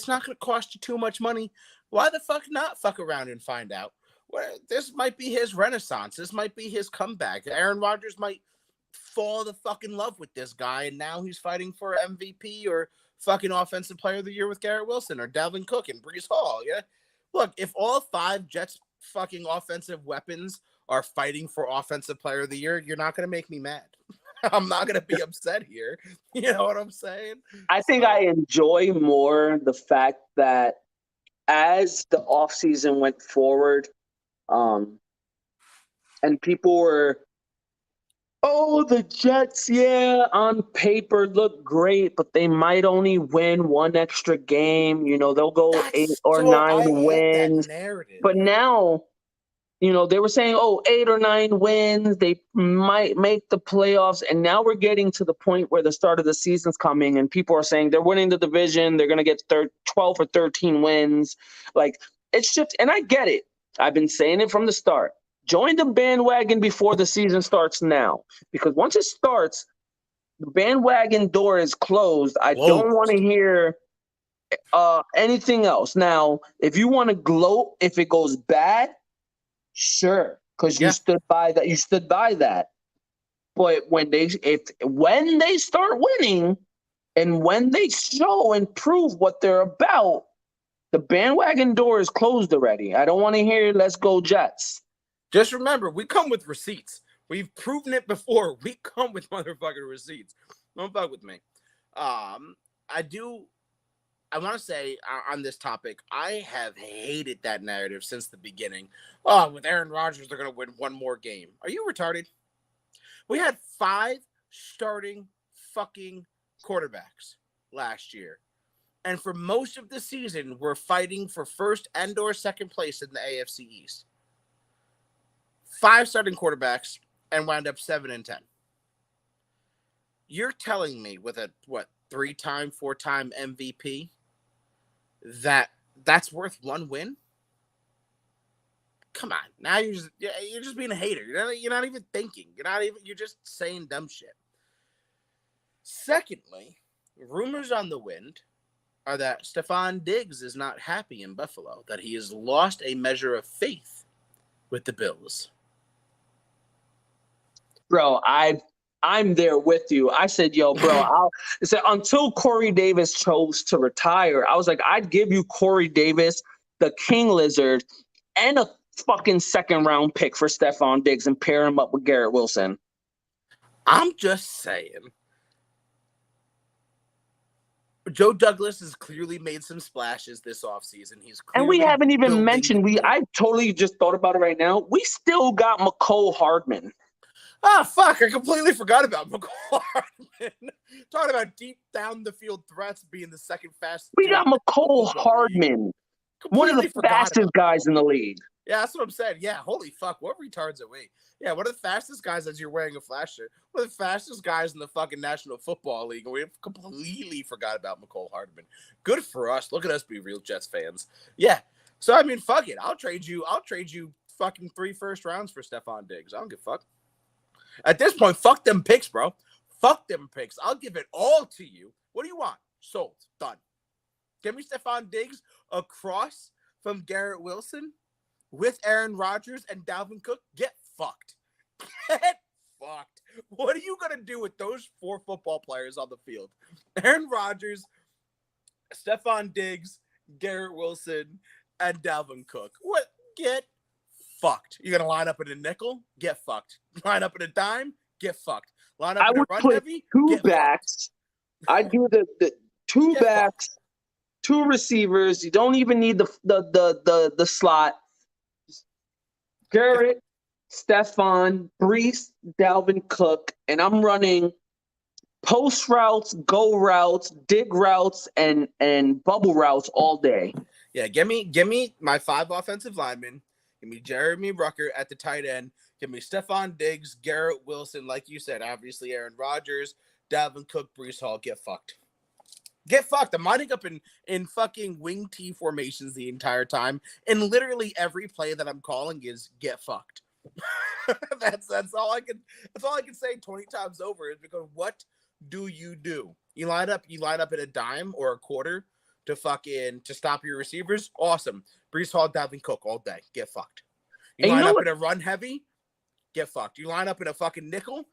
not going to cost you too much money, why the fuck not fuck around and find out? Well, this might be his renaissance. This might be his comeback. Aaron Rodgers might fall the fucking love with this guy, and now he's fighting for MVP or fucking offensive player of the year with Garrett Wilson or Dalvin Cook and Breece Hall. Yeah, look, if all 5 Jets fucking offensive weapons are fighting for offensive player of the year, you're not gonna make me mad. I'm not gonna be upset here. You know what I'm saying? I think I enjoy more the fact that as the offseason went forward, and people were, oh, the Jets, yeah, on paper look great, but they might only win 1 extra game. You know, they'll go 8 or 9 wins. But now, you know, they were saying, 8 or 9 wins, they might make the playoffs. And now we're getting to the point where the start of the season's coming, and people are saying they're winning the division. They're going to get 12 or 13 wins. Like, it's just, and I get it. I've been saying it from the start. Join the bandwagon before the season starts now, because once it starts, the bandwagon door is closed. I don't want to hear anything else. Now, if you want to gloat if it goes bad, sure, because you stood by that. You stood by that. But when they start winning, And when they show and prove what they're about, the bandwagon door is closed already. I don't want to hear "Let's go Jets." Just remember, we come with receipts. We've proven it before. We come with motherfucking receipts. Don't fuck with me. I want to say on this topic, I have hated that narrative since the beginning. Oh, with Aaron Rodgers, they're going to win one more game. Are you retarded? We had 5 starting fucking quarterbacks last year. And for most of the season, we're fighting for first and or second place in the AFC East. 5 starting quarterbacks and wound up 7-10. You're telling me with a, 3-time, 4-time MVP that's worth one win? Come on. Now you're just being a hater. You're not even thinking. You're just saying dumb shit. Secondly, rumors on the wind are that Stephon Diggs is not happy in Buffalo, that he has lost a measure of faith with the Bills. Bro, I'm there with you. I said, yo, bro, I said until Corey Davis chose to retire, I was like, I'd give you Corey Davis, the King Lizard, and a fucking second round pick for Stephon Diggs and pair him up with Garrett Wilson. I'm just saying. Joe Douglas has clearly made some splashes this offseason. And we haven't even mentioned, I totally just thought about it right now. We still got McCole Hardman. Oh, fuck. I completely forgot about McCole Hardman. Talking about deep down the field threats being the second fastest. We got McCole Hardman. One of the fastest guys in the league. Yeah, that's what I'm saying. Yeah, holy fuck. What retards are we? Yeah, one of the fastest guys as you're wearing a flash shirt. One of the fastest guys in the fucking National Football League. And we completely forgot about McCole Hardman. Good for us. Look at us be real Jets fans. Yeah. So, I mean, fuck it. I'll trade you fucking 3 first rounds for Stephon Diggs. I don't give a fuck. At this point, fuck them picks, bro. Fuck them picks. I'll give it all to you. What do you want? Sold. Done. Give me Stephon Diggs across from Garrett Wilson with Aaron Rodgers and Dalvin Cook. Get fucked. Get fucked. What are you going to do with those 4 football players on the field? Aaron Rodgers, Stephon Diggs, Garrett Wilson, and Dalvin Cook. What? Get fucked. You're going to line up in a nickel? Get fucked. Line up in a dime? Get fucked. Line up in a run heavy? Two backs. I do the 2 backs, 2 receivers. You don't even need the slot. Garrett, Stephon, Brees, Dalvin Cook, and I'm running post routes, go routes, dig routes, and bubble routes all day. Yeah, give me my 5 offensive linemen. Give me Jeremy Rucker at the tight end. Give me Stephon Diggs, Garrett Wilson, like you said, obviously Aaron Rodgers, Dalvin Cook, Brees Hall. Get fucked. Get fucked. I'm lining up in fucking wing T formations the entire time. And literally every play that I'm calling is get fucked. that's all I can say 20 times over is because what do? You line up in a dime or a quarter to stop your receivers. Awesome. Brees Hall, Dalvin Cook all day. Get fucked. You line up in a run heavy, get fucked. You line up in a fucking nickel,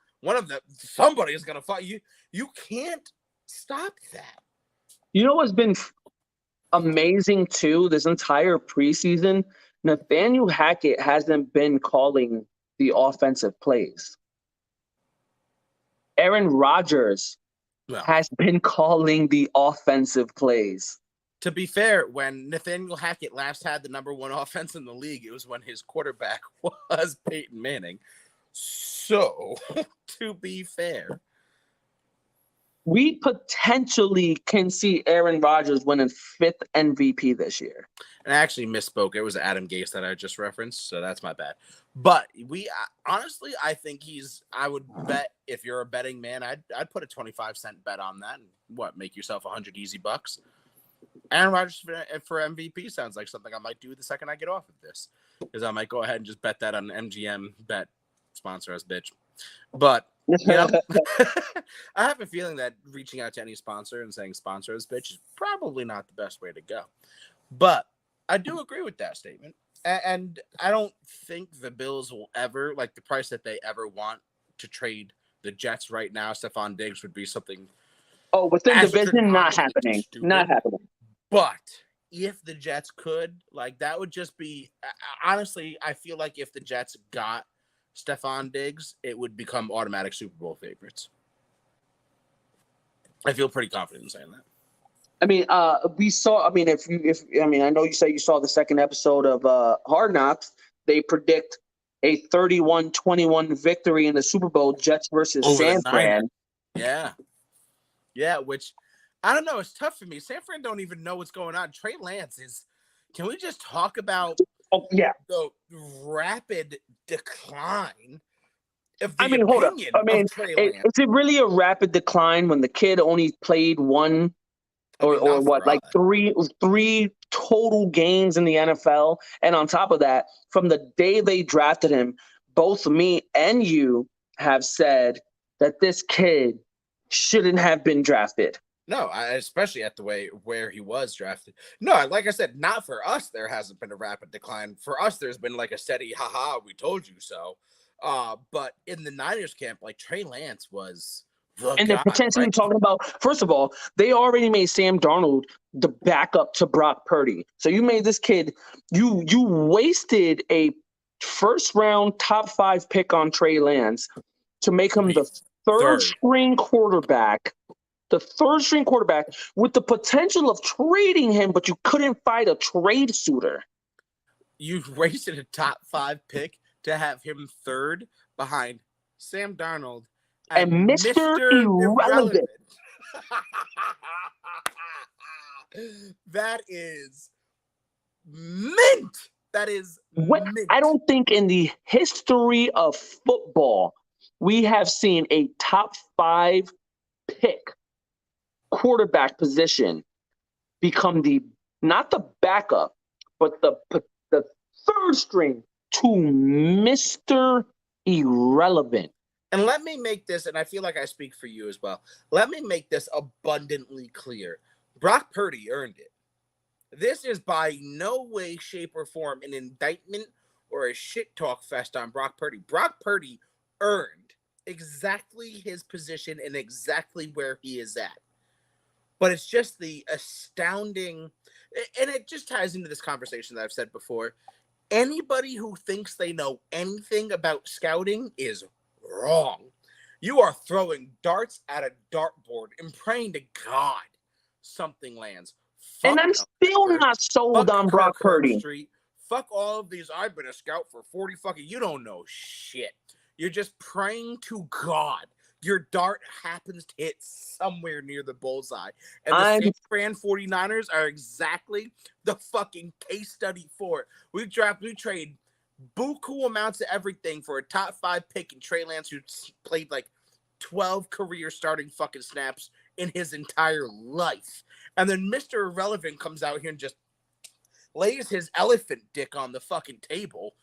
somebody is gonna fuck you. You can't stop that. You know what's been amazing too this entire preseason? Nathaniel Hackett hasn't been calling the offensive plays. Aaron Rodgers has been calling the offensive plays. To be fair, when Nathaniel Hackett last had the number 1 offense in the league, it was when his quarterback was Peyton Manning. So, to be fair, we potentially can see Aaron Rodgers winning 5th MVP this year. And I actually misspoke. It was Adam Gase that I just referenced, so that's my bad. But honestly, I think I would bet, if you're a betting man, I'd put a 25-cent bet on that and make yourself 100 easy bucks. Aaron Rodgers for MVP sounds like something I might do the second I get off of this, because I might go ahead and just bet that on MGM bet, sponsor us, bitch. But I have a feeling that reaching out to any sponsor and saying sponsor us, bitch, is probably not the best way to go. But I do agree with that statement, and I don't think the Bills will ever, like, the price that they ever want to trade the Jets right now. Stephon Diggs would be something Oh, within division, not astronomically happening. stupid. Not happening. But if the Jets could, like, that would just be honestly, I feel like if the Jets got Stephon Diggs, it would become automatic Super Bowl favorites. I feel pretty confident in saying that. I mean, we saw. I mean, I know you say you saw the second episode of Hard Knocks. They predict a 31-21 victory in the Super Bowl, Jets versus Over San the Fran. Niners. Yeah, which I don't know. It's tough for me. San Fran don't even know what's going on. Trey Lance is. Can we just talk about the rapid decline of the hold up. of Trey Lance? Is it really a rapid decline when the kid only played one or what, like three total games in the NFL? And on top of that, from the day they drafted him, both me and you have said that this kid shouldn't have been drafted. No, especially at the way where he was drafted. No, like I said, not for us. There hasn't been a rapid decline. For us, there's been like a steady, haha, we told you so. But in the Niners camp, like Trey Lance was and they're potentially talking about, first of all, they already made Sam Darnold the backup to Brock Purdy. So you made this kid, you wasted a first round top 5 pick on Trey Lance to make him the third string quarterback with the potential of trading him, but you couldn't find a trade suitor. You wasted a top 5 pick to have him third behind Sam Darnold and Mr. Irrelevant. That is mint. That is mint. I don't think in the history of football we have seen a top 5 pick quarterback position become not the backup, but the third string to Mr. Irrelevant. And let me make this, and I feel like I speak for you as well, let me make this abundantly clear. Brock Purdy earned it. This is by no way, shape, or form an indictment or a shit talk fest on Brock Purdy. Brock Purdy earned exactly his position and exactly where he is at. But it's just the astounding, and it just ties into this conversation that I've said before. Anybody who thinks they know anything about scouting is wrong. You are throwing darts at a dartboard and praying to God something lands. And I'm still not sold on Brock Purdy. Fuck all of these. I've been a scout for 40 fucking. You don't know shit. You're just praying to God your dart happens to hit somewhere near the bullseye. And the San Fran 49ers are exactly the fucking case study for it. We trade buku amounts of everything for a top 5 pick in Trey Lance, who played like 12 career starting fucking snaps in his entire life. And then Mr. Irrelevant comes out here and just lays his elephant dick on the fucking table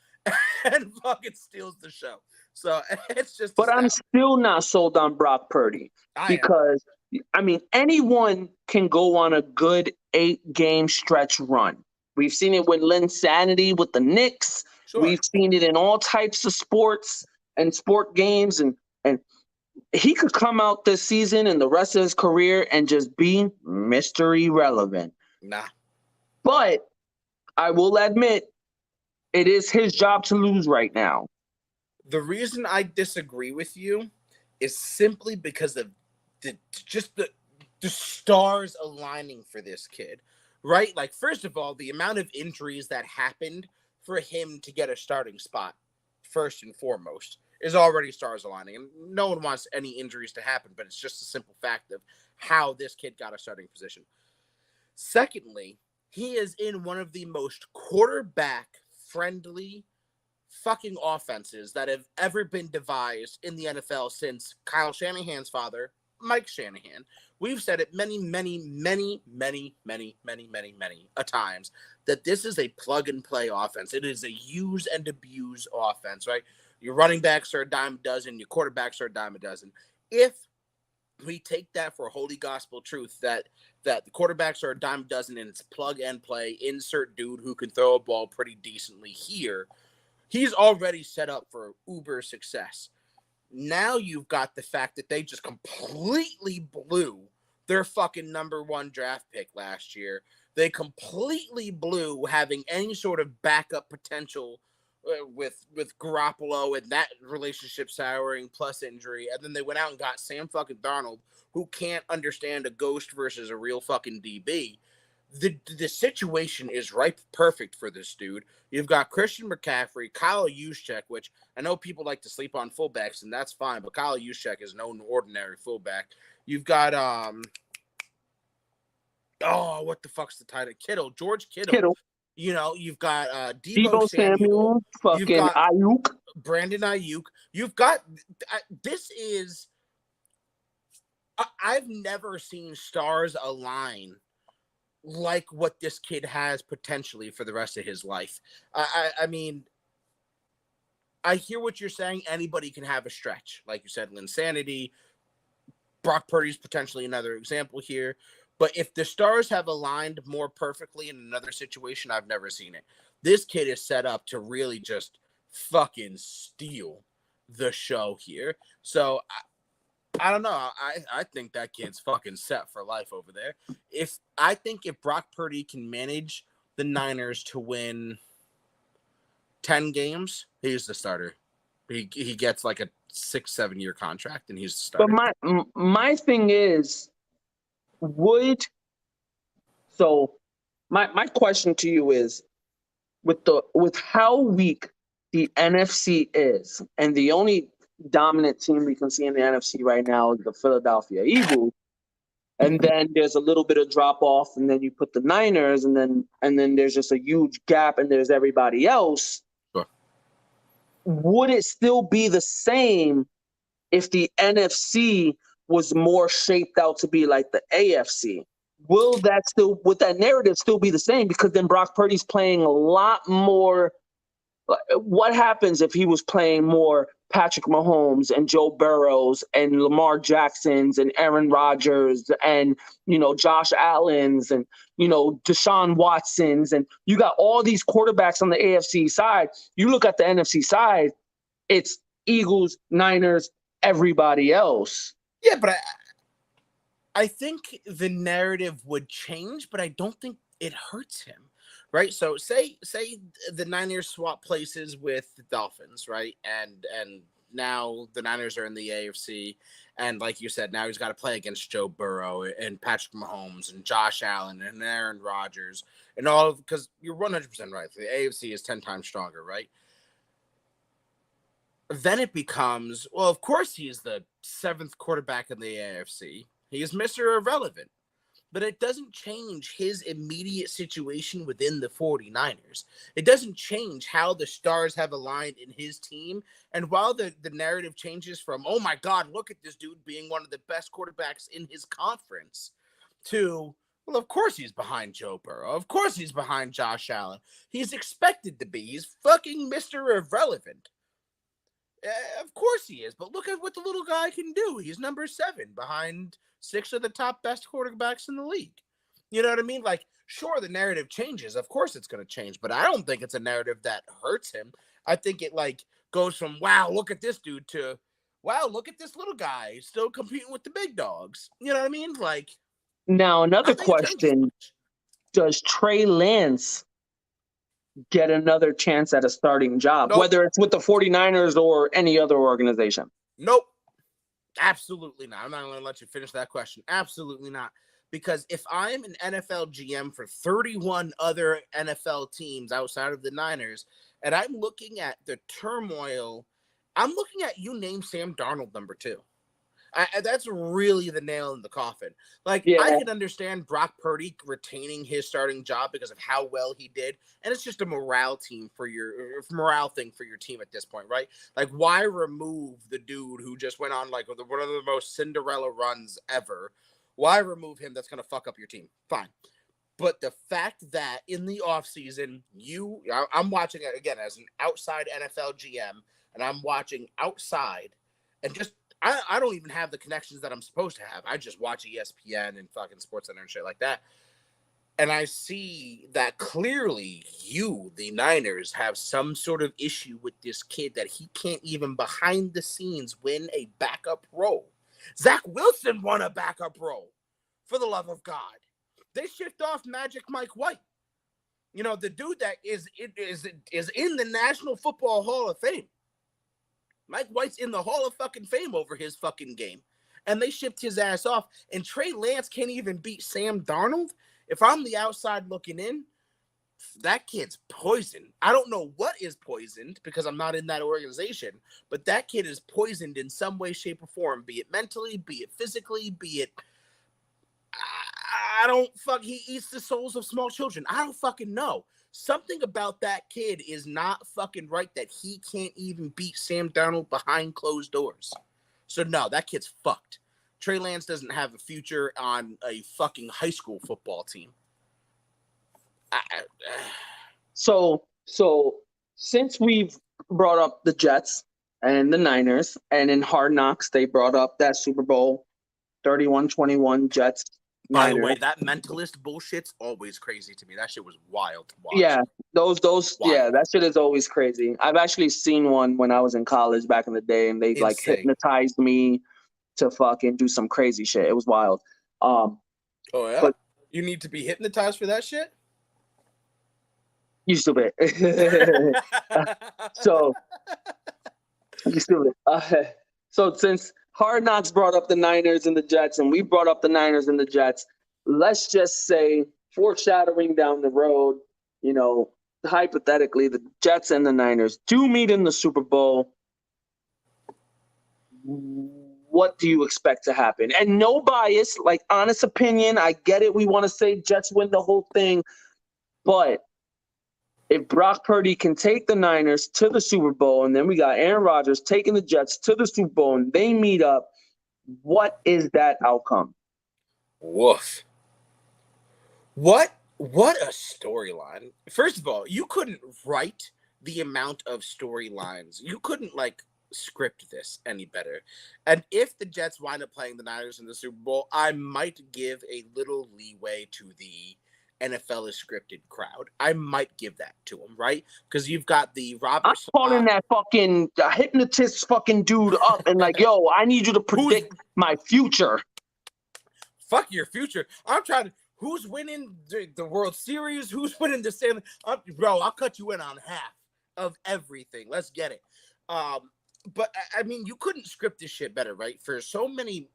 and fucking steals the show. So it's just. But I'm still not sold on Brock Purdy because, I mean, anyone can go on a good 8-game stretch run. We've seen it with Linsanity with the Knicks. Sure. We've seen it in all types of sports and sport games. And he could come out this season and the rest of his career and just be Mr. Irrelevant. Nah. But I will admit, it is his job to lose right now. The reason I disagree with you is simply because of the stars aligning for this kid, right? Like, first of all, the amount of injuries that happened for him to get a starting spot, first and foremost, is already stars aligning. And no one wants any injuries to happen, but it's just a simple fact of how this kid got a starting position. Secondly, he is in one of the most quarterback-friendly fucking offenses that have ever been devised in the NFL since Kyle Shanahan's father, Mike Shanahan. We've said it many a times that this is a plug and play offense. It is a use and abuse offense, right? Your running backs are a dime a dozen, your quarterbacks are a dime a dozen. If we take that for holy gospel truth, that the quarterbacks are a dime a dozen and it's plug and play, insert dude who can throw a ball pretty decently here, he's already set up for uber success. Now you've got the fact that they just completely blew their fucking number 1 draft pick last year. They completely blew having any sort of backup potential with Garoppolo and that relationship souring plus injury. And then they went out and got Sam fucking Darnold, who can't understand a ghost versus a real fucking DB. The situation is ripe perfect for this dude. You've got Christian McCaffrey, Kyle Juszczyk, which I know people like to sleep on fullbacks, and that's fine, but Kyle Juszczyk is no ordinary fullback. You've got what the fuck's the title? George Kittle. You know, you've got Deebo Samuel. Fucking you've got Ayuk. Brandon Ayuk. You've got this is I've never seen stars align like what this kid has potentially for the rest of his life. I mean, I hear what you're saying. Anybody can have a stretch. Like you said, Linsanity. Brock Purdy's potentially another example here. But if the stars have aligned more perfectly in another situation, I've never seen it. This kid is set up to really just fucking steal the show here. So I don't know. I think that kid's fucking set for life over there. I think if Brock Purdy can manage the Niners to win 10 games, he's the starter. He gets like a 6-7 year contract, and he's the starter. But my thing is, my question to you is, with how weak the NFC is, and the only dominant team we can see in the NFC right now is the Philadelphia Eagles, and then there's a little bit of drop off, and then you put the Niners, and then there's just a huge gap, and there's everybody else. Sure. Would it still be the same if the NFC was more shaped out to be like the AFC? Would that narrative still be the same? Because then Brock Purdy's playing a lot more. What happens if he was playing more Patrick Mahomes and Joe Burrows and Lamar Jacksons and Aaron Rodgers and, Josh Allen's and, Deshaun Watson's, and you got all these quarterbacks on the AFC side. You look at the NFC side, it's Eagles, Niners, everybody else. Yeah, but I think the narrative would change, but I don't think it hurts him, right? So say the Niners swap places with the Dolphins, right? And now the Niners are in the AFC, and like you said, now he's got to play against Joe Burrow and Patrick Mahomes and Josh Allen and Aaron Rodgers and all, because you're 100% right. The AFC is 10 times stronger, right? Then it becomes, well, of course he's the 7th quarterback in the AFC. He is Mr. Irrelevant. But it doesn't change his immediate situation within the 49ers. It doesn't change how the stars have aligned in his team. And while the narrative changes from, oh my God, look at this dude being one of the best quarterbacks in his conference, to, well, of course he's behind Joe Burrow. Of course he's behind Josh Allen. He's expected to be. He's fucking Mr. Irrelevant. Of course he is, but look at what the little guy can do. He's number 7 behind 6 of the top best quarterbacks in the league. You know what I mean? Like, sure, the narrative changes. Of course it's going to change, but I don't think it's a narrative that hurts him. I think it goes from, wow, look at this dude, to, wow, look at this little guy still competing with the big dogs. You know what I mean? Now, another question, does Trey Lance get another chance at a starting job, whether it's with the 49ers or any other organization? Nope. Absolutely not. I'm not going to let you finish that question. Absolutely not. Because if I'm an NFL GM for 31 other NFL teams outside of the Niners, and I'm looking at the turmoil, I'm looking at, you name Sam Darnold number 2. That's really the nail in the coffin. I can understand Brock Purdy retaining his starting job because of how well he did, and it's just a morale thing for your team at this point, right? Why remove the dude who just went on one of the most Cinderella runs ever? Why remove him? That's gonna fuck up your team. Fine. But the fact that in the offseason, I'm watching it again as an outside NFL GM, and I'm watching outside, and just I don't even have the connections that I'm supposed to have. I just watch ESPN and fucking SportsCenter and shit like that. And I see that clearly the Niners, have some sort of issue with this kid that he can't even behind the scenes win a backup role. Zach Wilson won a backup role. For the love of God. They shipped off Magic Mike White. You know, the dude that is in the National Football Hall of Fame. Mike White's in the Hall of fucking Fame over his fucking game. And they shipped his ass off. And Trey Lance can't even beat Sam Darnold. If I'm the outside looking in, that kid's poisoned. I don't know what is poisoned because I'm not in that organization, but that kid is poisoned in some way, shape, or form, be it mentally, be it physically, be it he eats the souls of small children. I don't fucking know. Something about that kid is not fucking right that he can't even beat Sam Darnold behind closed doors. So no, that kid's fucked. Trey Lance doesn't have a future on a fucking high school football team. So since we've brought up the Jets and the Niners, and in Hard Knocks, they brought up that Super Bowl 31-21 Jets. By the way, that mentalist bullshit's always crazy to me. That shit was wild to watch. Yeah, those wild. Yeah, that shit is always crazy. I've actually seen one when I was in college back in the day, and they like hypnotized me to fucking do some crazy shit. It was wild. Oh yeah, but you need to be hypnotized for that shit. You stupid. So you stupid. So since Hard Knocks brought up the Niners and the Jets, and we brought up the Niners and the Jets, let's just say, foreshadowing down the road, you know, hypothetically, the Jets and the Niners do meet in the Super Bowl. What do you expect to happen? And no bias, like honest opinion. I get it. We want to say Jets win the whole thing. But if Brock Purdy can take the Niners to the Super Bowl, and then we got Aaron Rodgers taking the Jets to the Super Bowl, and they meet up, what is that outcome? Woof. What a storyline. First of all, you couldn't write the amount of storylines. You couldn't, like, script this any better. And if the Jets wind up playing the Niners in the Super Bowl, I might give a little leeway to the NFL is scripted crowd. I might give that to him, right? Because you've got the Robert. I'm calling that fucking hypnotist fucking dude up and like, yo, I need you to predict my future. Fuck your future. I'm trying to. Who's winning the World Series? Who's winning the Stanley? Bro, I'll cut you in on half of everything. Let's get it. But I mean, you couldn't script this shit better, right? For so many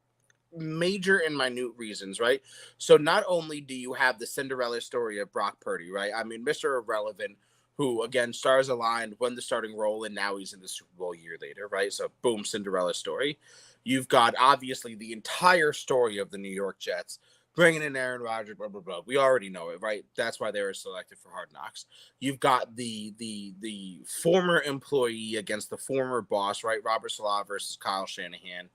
major and minute reasons, right? So not only do you have the Cinderella story of Brock Purdy, right? I mean, Mr. Irrelevant, who again stars aligned, won the starting role, and now he's in the Super Bowl a year later, right? So boom, Cinderella story. You've got obviously the entire story of the New York Jets, bringing in Aaron Rodgers, blah blah blah. We already know it, right? That's why they were selected for Hard Knocks. You've got the former employee against the former boss, right? Robert Saleh versus Kyle Shanahan.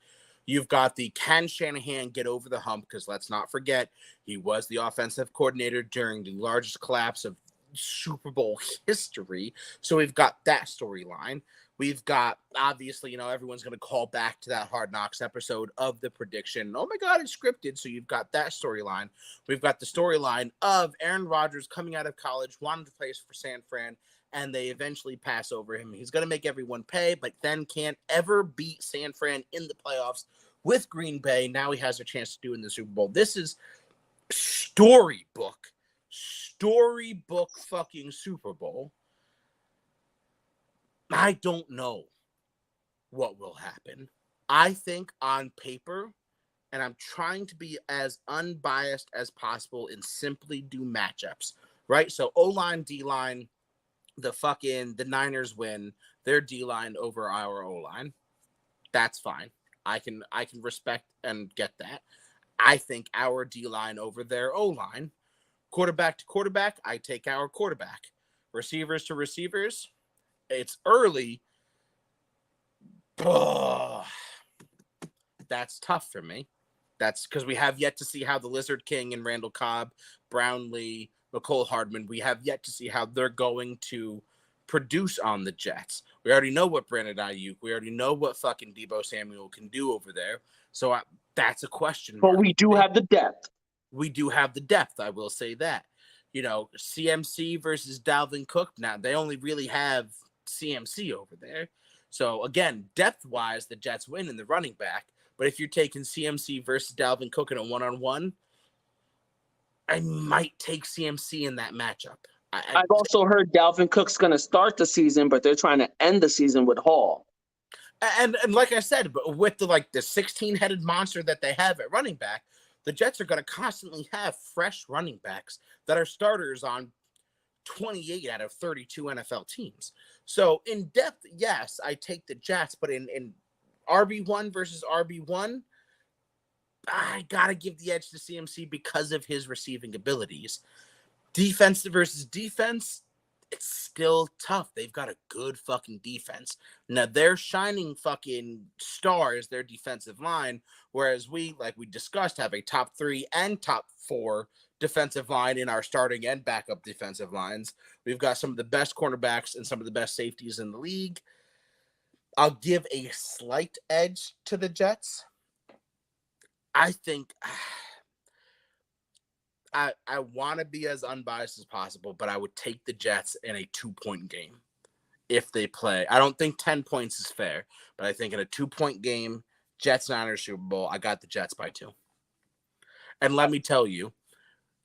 You've got the can Shanahan get over the hump? Because let's not forget, he was the offensive coordinator during the largest collapse of Super Bowl history. So we've got that storyline. We've got, obviously, you know, everyone's going to call back to that Hard Knocks episode of the prediction. Oh my God, it's scripted. So you've got that storyline. We've got the storyline of Aaron Rodgers coming out of college, wanting to play for San Fran, and they eventually pass over him. He's going to make everyone pay, but then can't ever beat San Fran in the playoffs with Green Bay. Now he has a chance to do in the Super Bowl. This is storybook fucking Super Bowl. I don't know what will happen. I think on paper, and I'm trying to be as unbiased as possible and simply do matchups, right? So O-line, D-line, the Niners win their D-line over our O-line. That's fine. I can respect and get that. I think our D-line over their O-line. Quarterback to quarterback, I take our quarterback. Receivers to receivers, it's early. That's tough for me. That's because we have yet to see how the Lizard King and Randall Cobb, Brownlee, McCole Hardman, we have yet to see how they're going to produce on the Jets. We already know what Brandon Ayuk, we already know what fucking Deebo Samuel can do over there. So that's a question mark. But we do have the depth. We do have the depth, I will say that. You know, CMC versus Dalvin Cook. Now, they only really have CMC over there. So, again, depth-wise, the Jets win in the running back. But if you're taking CMC versus Dalvin Cook in a one-on-one, I might take CMC in that matchup. I've also heard Dalvin Cook's going to start the season, but they're trying to end the season with Hall. And like I said, but with the 16-headed monster that they have at running back, the Jets are going to constantly have fresh running backs that are starters on 28 out of 32 NFL teams. So in depth, yes, I take the Jets, but in RB1 versus RB1, I got to give the edge to CMC because of his receiving abilities. Defense versus defense, it's still tough. They've got a good fucking defense. Now, their shining fucking star is their defensive line, whereas we, like we discussed, have a top 3 and top 4 defensive line in our starting and backup defensive lines. We've got some of the best cornerbacks and some of the best safeties in the league. I'll give a slight edge to the Jets. I think I want to be as unbiased as possible, but I would take the Jets in a 2-point game if they play. I don't think 10 points is fair, but I think in a 2-point game, Jets-Niners Super Bowl, I got the Jets by 2. And let me tell you,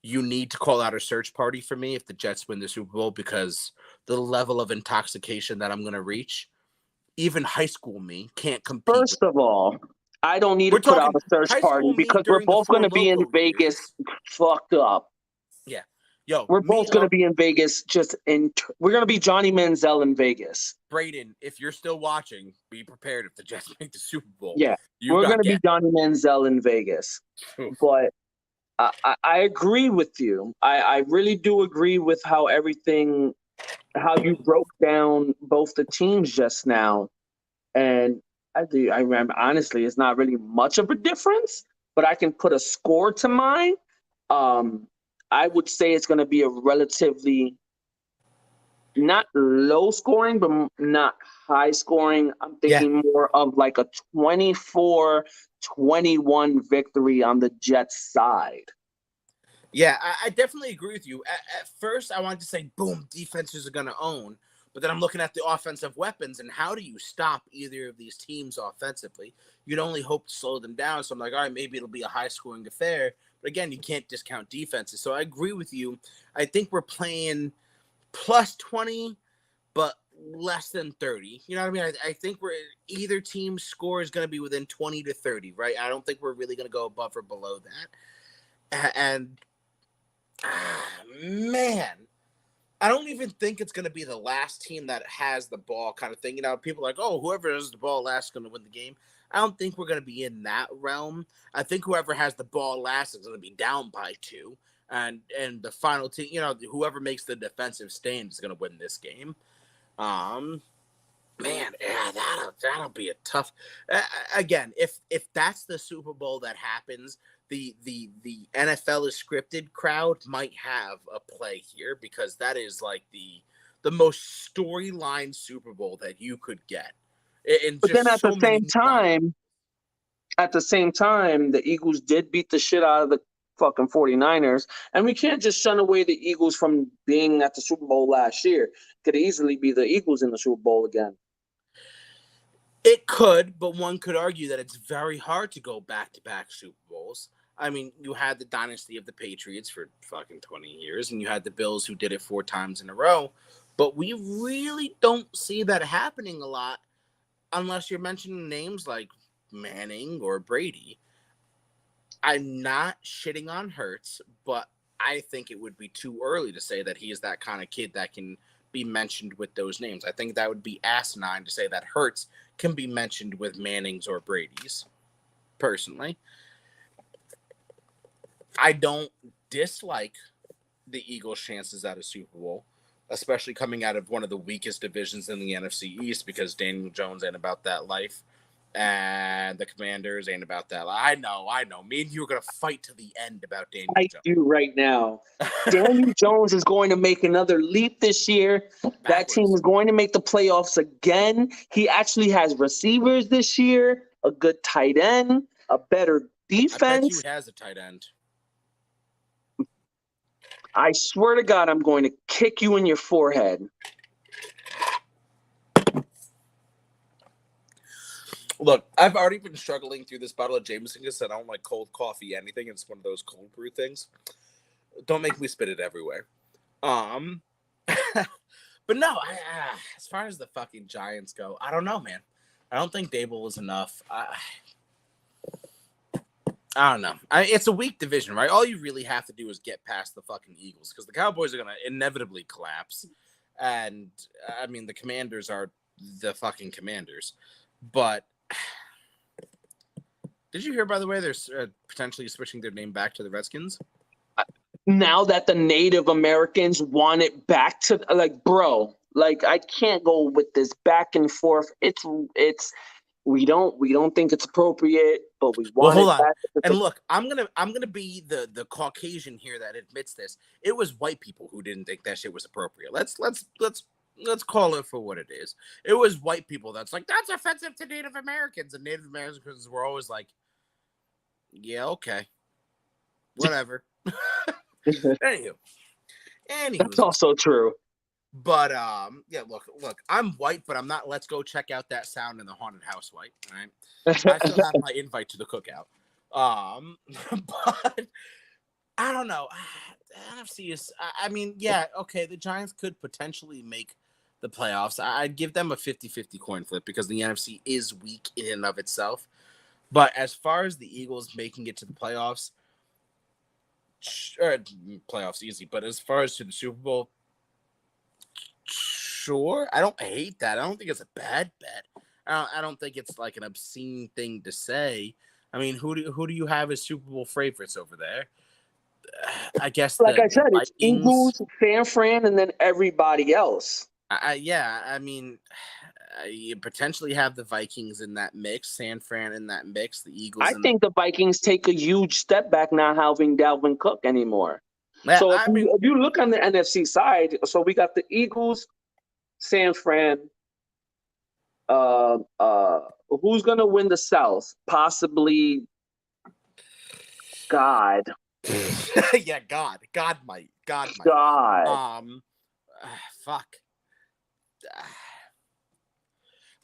you need to call out a search party for me if the Jets win the Super Bowl, because the level of intoxication that I'm going to reach, even high school me can't compete. First of all, I don't need to put out a search party because we're both going to be in Vegas fucked up. Yeah. Yo, we're both going to be in Vegas. We're going to be Johnny Manziel in Vegas. Braden, if you're still watching, be prepared if the Jets make the Super Bowl. Yeah, we're going to be Johnny Manziel in Vegas. But I agree with you. I really do agree with how you broke down both the teams just now. And I remember, honestly, it's not really much of a difference, but I can put a score to mine. I would say it's going to be a relatively not low scoring, but not high scoring. I'm thinking more of like a 24-21 victory on the Jets side. Yeah, I definitely agree with you. At first, I wanted to say, boom, defenses are going to own. But then I'm looking at the offensive weapons, and how do you stop either of these teams offensively? You'd only hope to slow them down. So I'm like, all right, maybe it'll be a high-scoring affair. But again, you can't discount defenses. So I agree with you. I think we're playing plus 20, but less than 30. You know what I mean? I think either team's score is going to be within 20 to 30, right? I don't think we're really going to go above or below that. And, man, I don't even think it's going to be the last team that has the ball kind of thing. You know, people are like, oh, whoever has the ball last is going to win the game. I don't think we're going to be in that realm. I think whoever has the ball last is going to be down by 2. And the final team, you know, whoever makes the defensive stand is going to win this game. Man, yeah, that'll be a tough. Again, if that's the Super Bowl that happens, the NFL is scripted crowd might have a play here, because that is like the most storyline Super Bowl that you could get. But then at the same time, the Eagles did beat the shit out of the fucking 49ers, and we can't just shun away the Eagles from being at the Super Bowl last year. Could easily be the Eagles in the Super Bowl again. It could, but one could argue that it's very hard to go back-to-back Super Bowls. I mean, you had the dynasty of the Patriots for fucking 20 years, and you had the Bills who did it 4 times in a row, but we really don't see that happening a lot unless you're mentioning names like Manning or Brady. I'm not shitting on Hurts, but I think it would be too early to say that he is that kind of kid that can be mentioned with those names. I think that would be asinine to say that Hurts can be mentioned with Manning's or Brady's, personally. I don't dislike the Eagles' chances at a Super Bowl, especially coming out of one of the weakest divisions in the NFC East, because Daniel Jones ain't about that life, and the Commanders ain't about that life. I know. Me and you are going to fight to the end about Daniel Jones. I do right now. Daniel Jones is going to make another leap this year. Backwards. That team is going to make the playoffs again. He actually has receivers this year, a good tight end, a better defense. I bet you he has a tight end. I swear to God, I'm going to kick you in your forehead. Look, I've already been struggling through this bottle of Jameson because I don't like cold coffee, anything. It's one of those cold brew things. Don't make me spit it everywhere. But no, as far as the fucking Giants go, I don't know, man. I don't think Dable is enough. I don't know. It's a weak division, right? All you really have to do is get past the fucking Eagles because the Cowboys are going to inevitably collapse. And, I mean, the Commanders are the fucking Commanders. But did you hear, by the way, they're potentially switching their name back to the Redskins? Now that the Native Americans want it back to, like, bro, like, I can't go with this back and forth. We don't think it's appropriate, but we want hold it on. back. And look, I'm gonna be the Caucasian here that admits this. It was white people who didn't think that shit was appropriate. Let's call it for what it is. It was white people that's like, that's offensive to Native Americans, and Native Americans were always like, yeah, okay, whatever. Anywho, That's also true. But yeah, look, I'm white, but I'm not. Let's go check out that sound in the haunted house, white. All right, I still have my invite to the cookout. But I don't know. NFC is. I mean, yeah, okay. The Giants could potentially make the playoffs. I'd give them a 50-50 coin flip because the NFC is weak in and of itself. But as far as the Eagles making it to the playoffs, playoffs easy. But as far as to the Super Bowl. Sure, I don't hate that. I don't think it's a bad bet. I don't think it's like an obscene thing to say. I mean, who do you have as Super Bowl favorites over there? I guess, like I said, Vikings. It's Eagles, San Fran, and then everybody else. Yeah, I mean, you potentially have the Vikings in that mix, San Fran in that mix, the Eagles. I think the Vikings take a huge step back not having Dalvin Cook anymore. Yeah, so if you look on the NFC side, so we got the Eagles, San Fran. Who's gonna win the South? Possibly God. Yeah, God might. Fuck.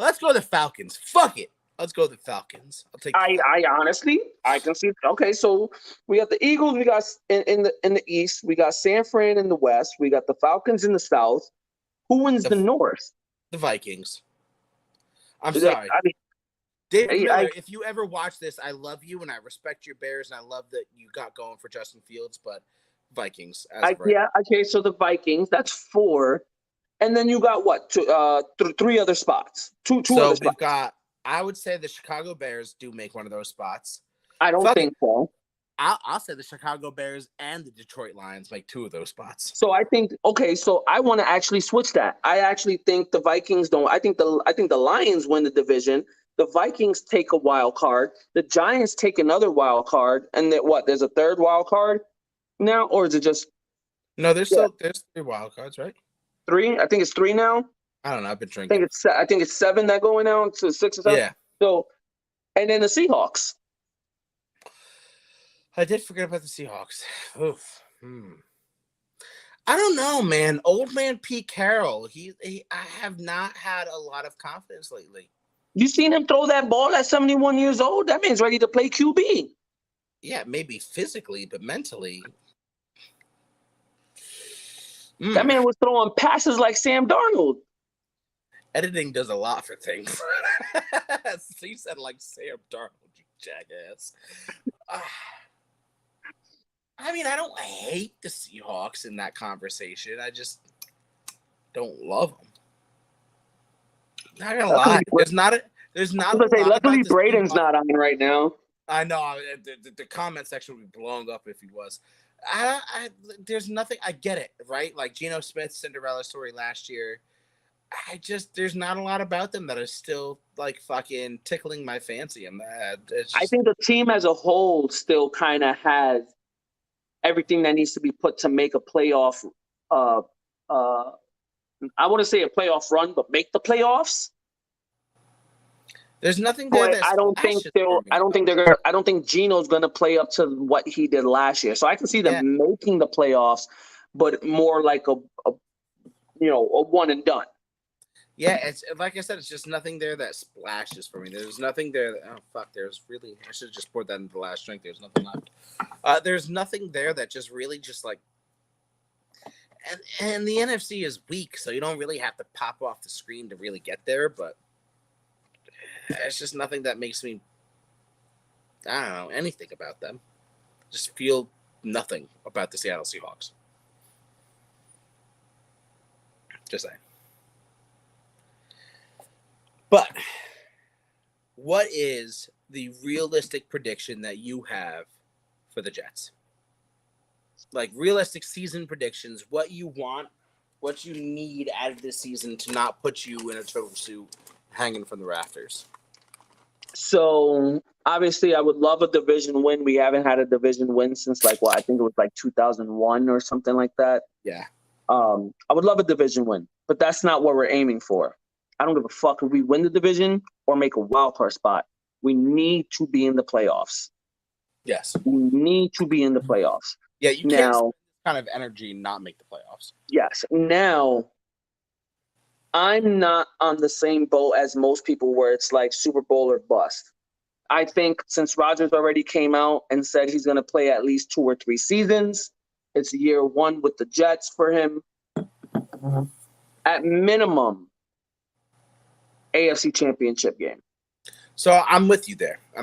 Let's go to the Falcons. Fuck it. Let's go to the Falcons. I'll take. I honestly, I can see. Okay, so we got the Eagles. We got in the East. We got San Fran in the West. We got the Falcons in the South. Who wins the North? The Vikings. I'm sorry. David Miller, if you ever watch this, I love you and I respect your Bears and I love that you got going for Justin Fields, but Vikings. Yeah, okay, so the Vikings, that's 4. And then you got what? 3 other spots. Two other spots. We've got, I would say the Chicago Bears do make one of those spots. I don't think so. I'll say the Chicago Bears and the Detroit Lions make 2 of those spots. So I think, okay, so I want to actually switch that. I actually think the Vikings don't. I think the Lions win the division. The Vikings take a wild card. The Giants take another wild card. And there's a third wild card now? Or is it just? No, there's 3 wild cards, right? 3? I think it's 3 now. I don't know. I've been drinking. I think it's 7 that going down to 6 or 7. Yeah. So, and then the Seahawks. I did forget about the Seahawks. Oof. I don't know, man. Old man Pete Carroll. I have not had a lot of confidence lately. You seen him throw that ball at 71 years old? That man's ready to play QB. Yeah, maybe physically, but mentally. That man was throwing passes like Sam Darnold. Editing does a lot for things. So you said like Sam Darnold, you jackass. I mean, I don't hate the Seahawks in that conversation. I just don't love them. Not gonna lie. There's not. Luckily, Braden's not on right now. I know. The comment section would be blown up if he was. There's nothing. I get it, right? Like Geno Smith's Cinderella story last year. There's not a lot about them that is still like fucking tickling my fancy. I think the team as a whole still kind of has everything that needs to be put to make a playoff. I want to say a playoff run, but make the playoffs. There's nothing there. But I don't think Geno's gonna play up to what he did last year. So I can see them making the playoffs, but more like a one and done. Yeah, it's like I said, it's just nothing there that splashes for me. There's nothing there. Oh fuck! There's really. I should have just poured that into the last drink. There's nothing left. There's nothing there that just really just like. And the NFC is weak, so you don't really have to pop off the screen to really get there. But it's just nothing that makes me. I don't know anything about them. Just feel nothing about the Seattle Seahawks. Just saying. But what is the realistic prediction that you have for the Jets? Like realistic season predictions, what you want, what you need out of this season to not put you in a turtle suit hanging from the rafters. So obviously, I would love a division win. We haven't had a division win since I think it was like 2001 or something like that. Yeah. I would love a division win, but that's not what we're aiming for. I don't give a fuck if we win the division or make a wild card spot. We need to be in the playoffs. Yes. We need to be in the playoffs. Yeah, you can't spend this kind of energy and not make the playoffs. Yes. Now, I'm not on the same boat as most people where it's like Super Bowl or bust. I think since Rodgers already came out and said he's going to play at least 2 or 3 seasons, it's year 1 with the Jets for him. Mm-hmm. At minimum, AFC Championship game. So I'm with you there. I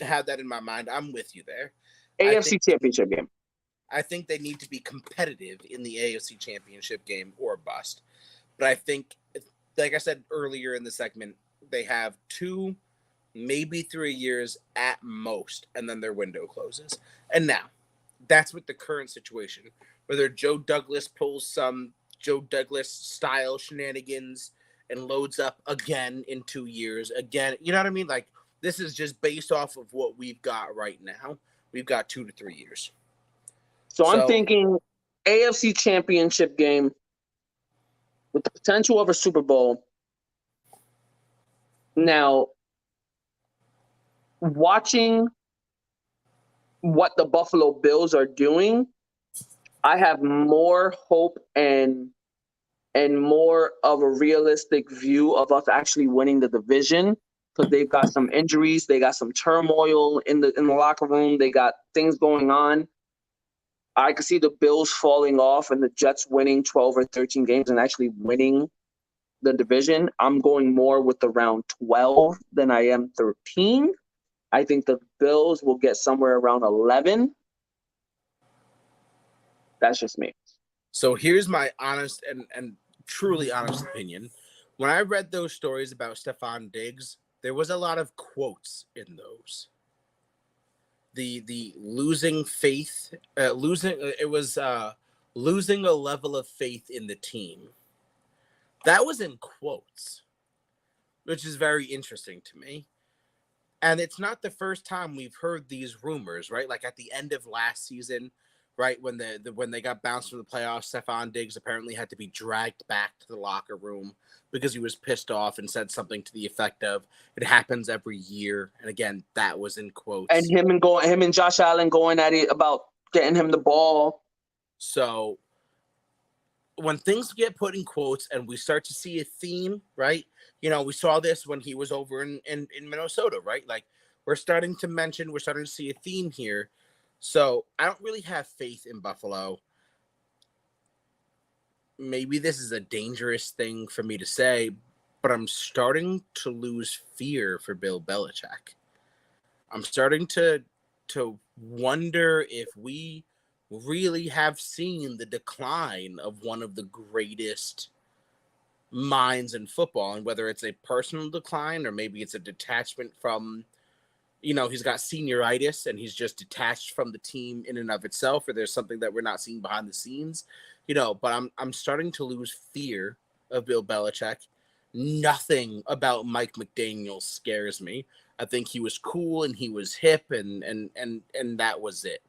had that in my mind. I'm with you there. AFC Championship game. I think they need to be competitive in the AFC Championship game or bust. But I think, like I said earlier in the segment, they have 2, maybe 3 years at most, and then their window closes. And now, that's with the current situation. Whether Joe Douglas pulls some Joe Douglas style shenanigans and loads up again in 2 years, again, you know what I mean? Like, this is just based off of what we've got right now. We've got 2 to 3 years. So I'm thinking AFC Championship game with the potential of a Super Bowl. Now, watching what the Buffalo Bills are doing, I have more hope and more of a realistic view of us actually winning the division because they've got some injuries, they got some turmoil in the locker room, they got things going on. I could see the Bills falling off and the Jets winning 12 or 13 games and actually winning the division. I'm going more with around 12 than I am 13. I think the Bills will get somewhere around 11. That's just me. So here's my honest and truly honest opinion. When I read those stories about Stephon Diggs, there was a lot of quotes in those. The losing faith, losing a level of faith in the team. That was in quotes, which is very interesting to me. And it's not the first time we've heard these rumors, right? Like at the end of last season, right, when when they got bounced from the playoffs, Stephon Diggs apparently had to be dragged back to the locker room because he was pissed off and said something to the effect of, "It happens every year." And again, that was in quotes. And him and Josh Allen going at it about getting him the ball. So when things get put in quotes and we start to see a theme, right? You know, we saw this when he was over in Minnesota, right? Like we're starting to see a theme here. So I don't really have faith in Buffalo. Maybe this is a dangerous thing for me to say, but I'm starting to lose fear for Bill Belichick. I'm starting to wonder if we really have seen the decline of one of the greatest minds in football, and whether it's a personal decline or maybe it's a detachment from, you know, he's got senioritis and he's just detached from the team in and of itself, or there's something that we're not seeing behind the scenes, you know, but I'm starting to lose fear of Bill Belichick. Nothing about Mike McDaniel scares me. I think he was cool and he was hip and that was it.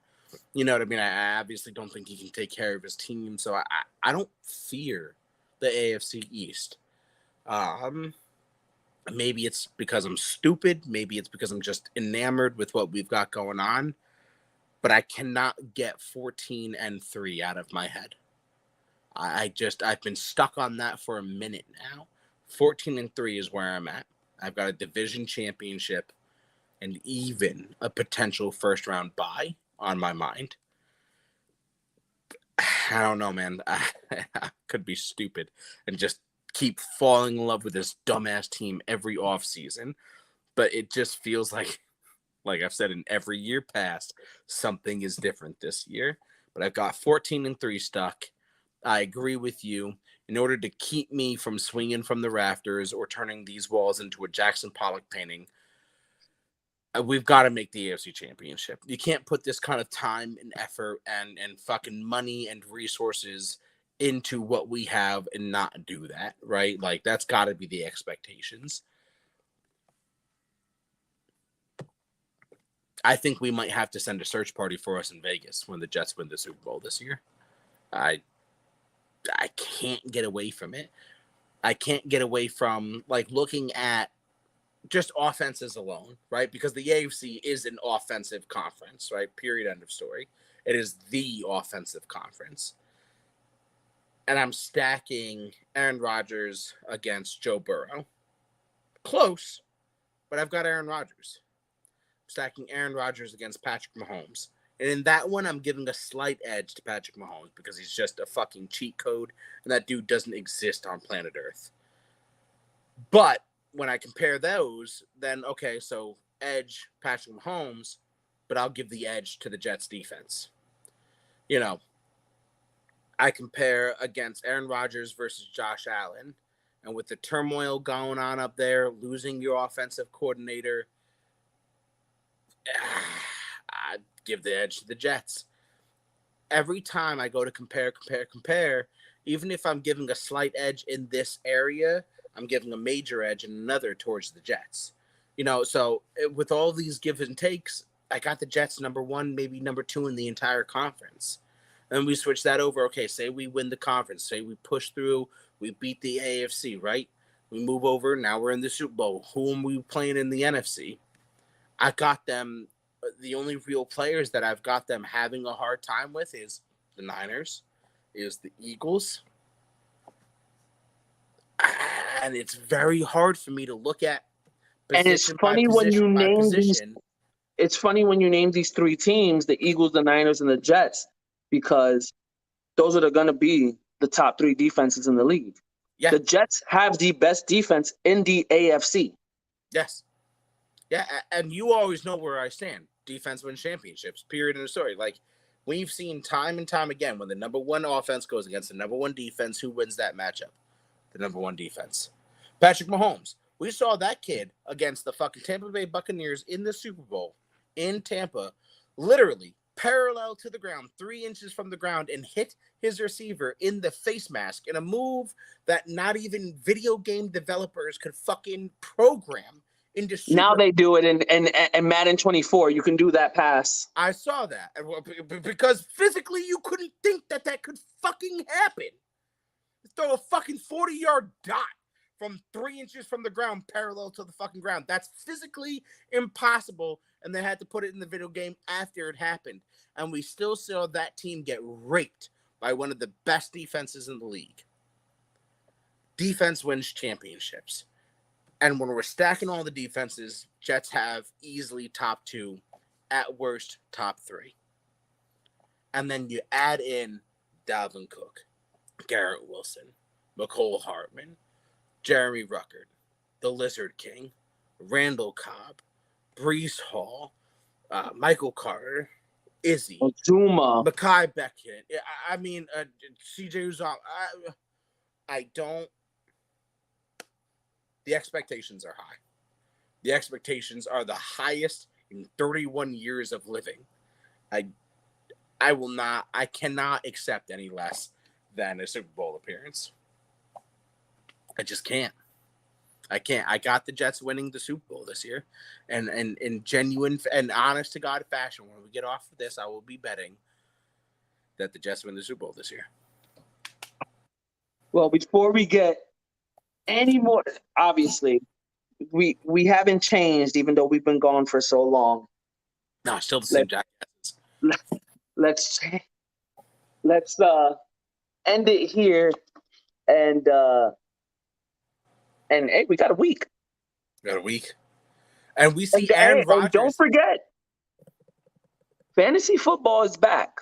You know what I mean? I obviously don't think he can take care of his team, so I don't fear the AFC East. Maybe it's because I'm stupid. Maybe it's because I'm just enamored with what we've got going on. But I cannot get 14-3 out of my head. I've been stuck on that for a minute now. 14-3 is where I'm at. I've got a division championship and even a potential first round bye on my mind. I don't know, man. I could be stupid and just keep falling in love with this dumbass team every offseason. But it just feels like I've said in every year past, something is different this year. But I've got 14-3 stuck. I agree with you. In order to keep me from swinging from the rafters or turning these walls into a Jackson Pollock painting, we've got to make the AFC Championship. You can't put this kind of time and effort and fucking money and resources into what we have and not do that, right? Like, that's got to be the expectations. I think we might have to send a search party for us in Vegas when the Jets win the Super Bowl this year. I can't get away from it. I can't get away from, like, looking at just offenses alone, right? Because the AFC is an offensive conference, right? Period, end of story. It is the offensive conference. And I'm stacking Aaron Rodgers against Joe Burrow. Close, but I've got Aaron Rodgers. I'm stacking Aaron Rodgers against Patrick Mahomes. And in that one, I'm giving a slight edge to Patrick Mahomes because he's just a fucking cheat code, and that dude doesn't exist on planet Earth. But when I compare those, then, okay, so edge Patrick Mahomes, but I'll give the edge to the Jets defense. You know, I compare against Aaron Rodgers versus Josh Allen, and with the turmoil going on up there, losing your offensive coordinator, I'd give the edge to the Jets. Every time I go to compare, even if I'm giving a slight edge in this area, I'm giving a major edge and another towards the Jets. You know, so with all these give and takes, I got the Jets number one, maybe number two in the entire conference. And we switch that over. Okay, say we win the conference. Say we push through. We beat the AFC, right? We move over. Now we're in the Super Bowl. Who are we playing in the NFC? I got them. The only real players that I've got them having a hard time with is the Niners, is the Eagles. And it's very hard for me to look at And it's funny when you name these. It's funny when you name these three teams: the Eagles, the Niners, and the Jets, because those are going to be the top three defenses in the league. Yeah. The Jets have the best defense in the AFC. Yes. Yeah, and you always know where I stand. Defense wins championships, period, in the story. Like, we've seen time and time again, when the number one offense goes against the number one defense, who wins that matchup? The number one defense. Patrick Mahomes. We saw that kid against the fucking Tampa Bay Buccaneers in the Super Bowl in Tampa, literally parallel to the ground, 3 inches from the ground, and hit his receiver in the face mask in a move that not even video game developers could fucking program. Now they do it in Madden 24. You can do that pass. I saw that because physically you couldn't think that could fucking happen. Throw a fucking 40-yard dot from 3 inches from the ground parallel to the fucking ground. That's physically impossible, and they had to put it in the video game after it happened. And we still saw that team get raped by one of the best defenses in the league. Defense wins championships. And when we're stacking all the defenses, Jets have easily top 2, at worst top 3. And then you add in Dalvin Cook, Garrett Wilson, McCole Hardman, Jeremy Ruckert, the Lizard King, Randall Cobb, Breece Hall, Michael Carter, Izzy, Zuma, Mekhi Becton. I mean, CJ Uzomah. I don't. The expectations are high. The expectations are the highest in 31 years of living. I cannot accept any less than a Super Bowl appearance. I just can't. I can't. I got the Jets winning the Super Bowl this year. And in genuine and honest to God fashion, when we get off of this, I will be betting that the Jets win the Super Bowl this year. Well, before we get any more, obviously, we haven't changed, even though we've been gone for so long. No, still the same jackasses. Let's end it here, and hey, we got a week. Got a week, and we And, see Aaron and don't Rodgers. forget, fantasy football is back.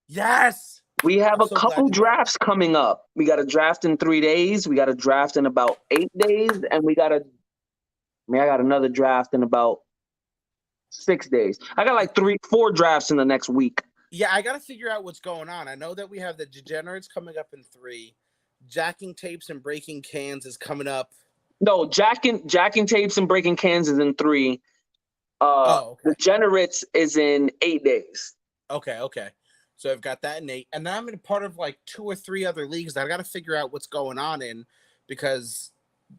Yes, We have I'm a so glad couple you know. drafts coming up. We got a draft in 3 days. We got a draft in about 8 days, and I got another draft in about 6 days. I got like 4 drafts in the next week. Yeah, I got to figure out what's going on. I know that we have the Degenerates coming up in 3. Jacking Tapes and Breaking Cans is coming up. No, jacking tapes and breaking cans is in 3. Okay. Degenerates is in 8 days. Okay. So I've got that in 8, and then I'm in part of like 2 or 3 other leagues that I got to figure out what's going on in, because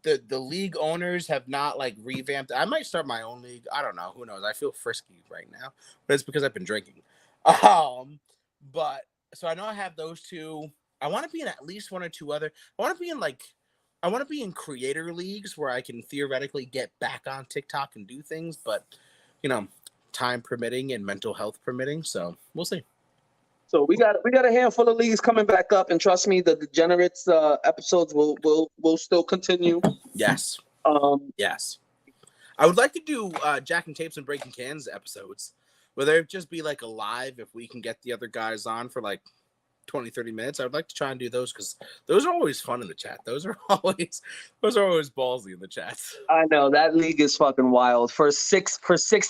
the league owners have not like revamped. I might start my own league. I don't know. Who knows? I feel frisky right now, but it's because I've been drinking. But so I know I have those 2. I want to be in at least 1 or 2 other. I want to be in creator leagues where I can theoretically get back on TikTok and do things, but time permitting and mental health permitting. So we'll see. So we got a handful of leagues coming back up, and trust me, the Degenerates episodes will still continue. Yes. Yes. I would like to do Jacking Tapes and Breaking Cans episodes, where there just be like a live, if we can get the other guys on for like 20, 30 minutes. I would like to try and do those, because those are always fun in the chat. Those are always ballsy in the chats. I know that league is fucking wild. For six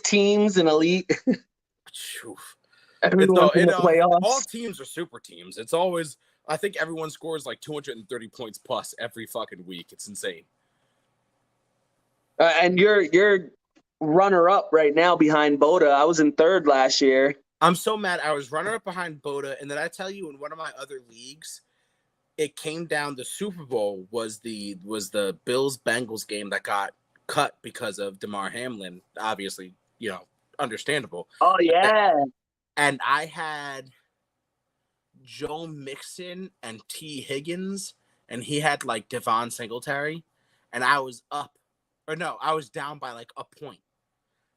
teams in a league. Everyone's in the playoffs. All teams are super teams. It's always, I think everyone scores like 230 points plus every fucking week. It's insane. And you're runner up right now behind Boda. I was in 3rd last year. I'm so mad. I was runner up behind Boda, and then I tell you, in one of my other leagues, it came down. The Super Bowl was the Bills Bengals game that got cut because of DeMar Hamlin. Obviously, understandable. Oh yeah. And I had Joe Mixon and T. Higgins, and he had like Devon Singletary, and I was I was down by like a point.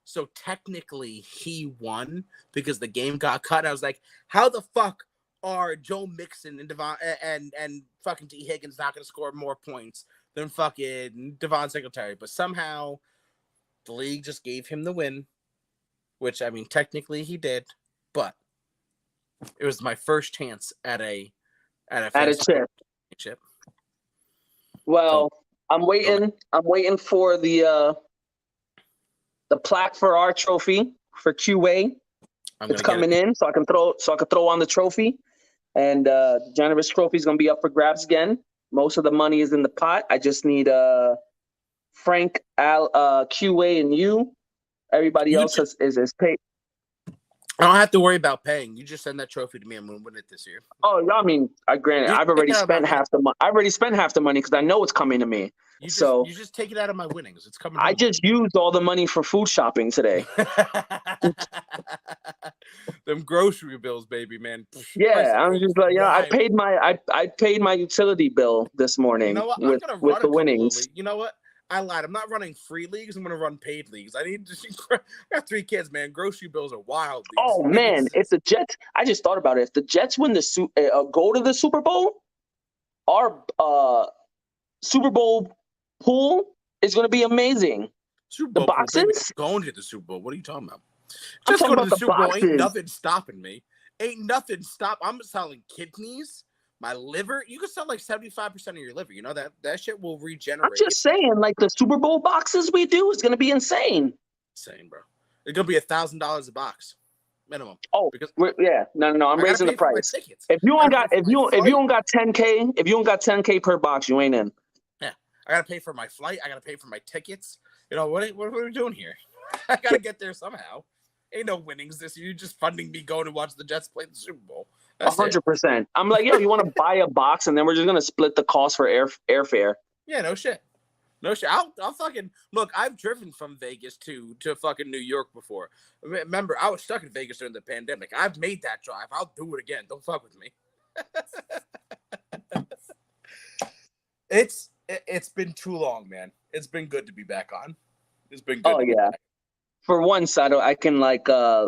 So technically he won because the game got cut. I was like, how the fuck are Joe Mixon and Devon and fucking T. Higgins not going to score more points than fucking Devon Singletary? But somehow the league just gave him the win, which, I mean, technically he did, but it was my first chance at a championship. Well, so, I'm waiting for the plaque for our trophy for QA. It's coming in, so I can throw on the trophy, and Generous Trophy is gonna be up for grabs again. Most of the money is in the pot. I just need Frank, Al, QA, and you. Everybody else is paid. I don't have to worry about paying. You just send that trophy to me. I'm gonna win it this year. Oh, I mean, granted, I've already spent half the money. I've already spent half the money because I know it's coming to me. You just take it out of my winnings. It's coming. I just used all the money for food shopping today. Them grocery bills, baby, man. Yeah, I'm just like, I paid my utility bill this morning. You know what? with the winnings. You know what? I lied. I'm not running free leagues. I'm going to run paid leagues. I got 3 kids, man. Grocery bills are wild. Oh man, if the Jets, I just thought about it. If the Jets win go to the Super Bowl, our Super Bowl pool is going to be amazing. Super Bowl the boxes going to the Super Bowl. What are you talking about? Just go to the Super Bowl. Ain't nothing stopping me. I'm selling kidneys. My liver, you can sell like 75% of your liver. You know that shit will regenerate. I'm just saying, like the Super Bowl boxes we do is gonna be insane. Insane, bro. It's gonna be $1,000 a box, minimum. Oh, because no. I'm raising the price. If you don't got 10K, if you don't got 10K per box, you ain't in. Yeah, I gotta pay for my flight. I gotta pay for my tickets. What are we doing here? I gotta get there somehow. Ain't no winnings this year. You're just funding me going to watch the Jets play the Super Bowl. 100%. I'm like, you want to buy a box and then we're just gonna split the cost for airfare. Yeah, no shit. I'll fucking look. I've driven from Vegas to fucking New York before. Remember, I was stuck in Vegas during the pandemic. I've made that drive. I'll do it again. Don't fuck with me. It's been too long, man. It's been good to be back on. It's been good. Oh yeah. For once, I can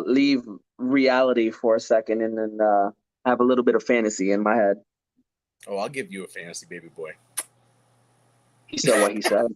leave reality for a second and then have a little bit of fantasy in my head. Oh, I'll give you a fantasy baby boy. He said what he said.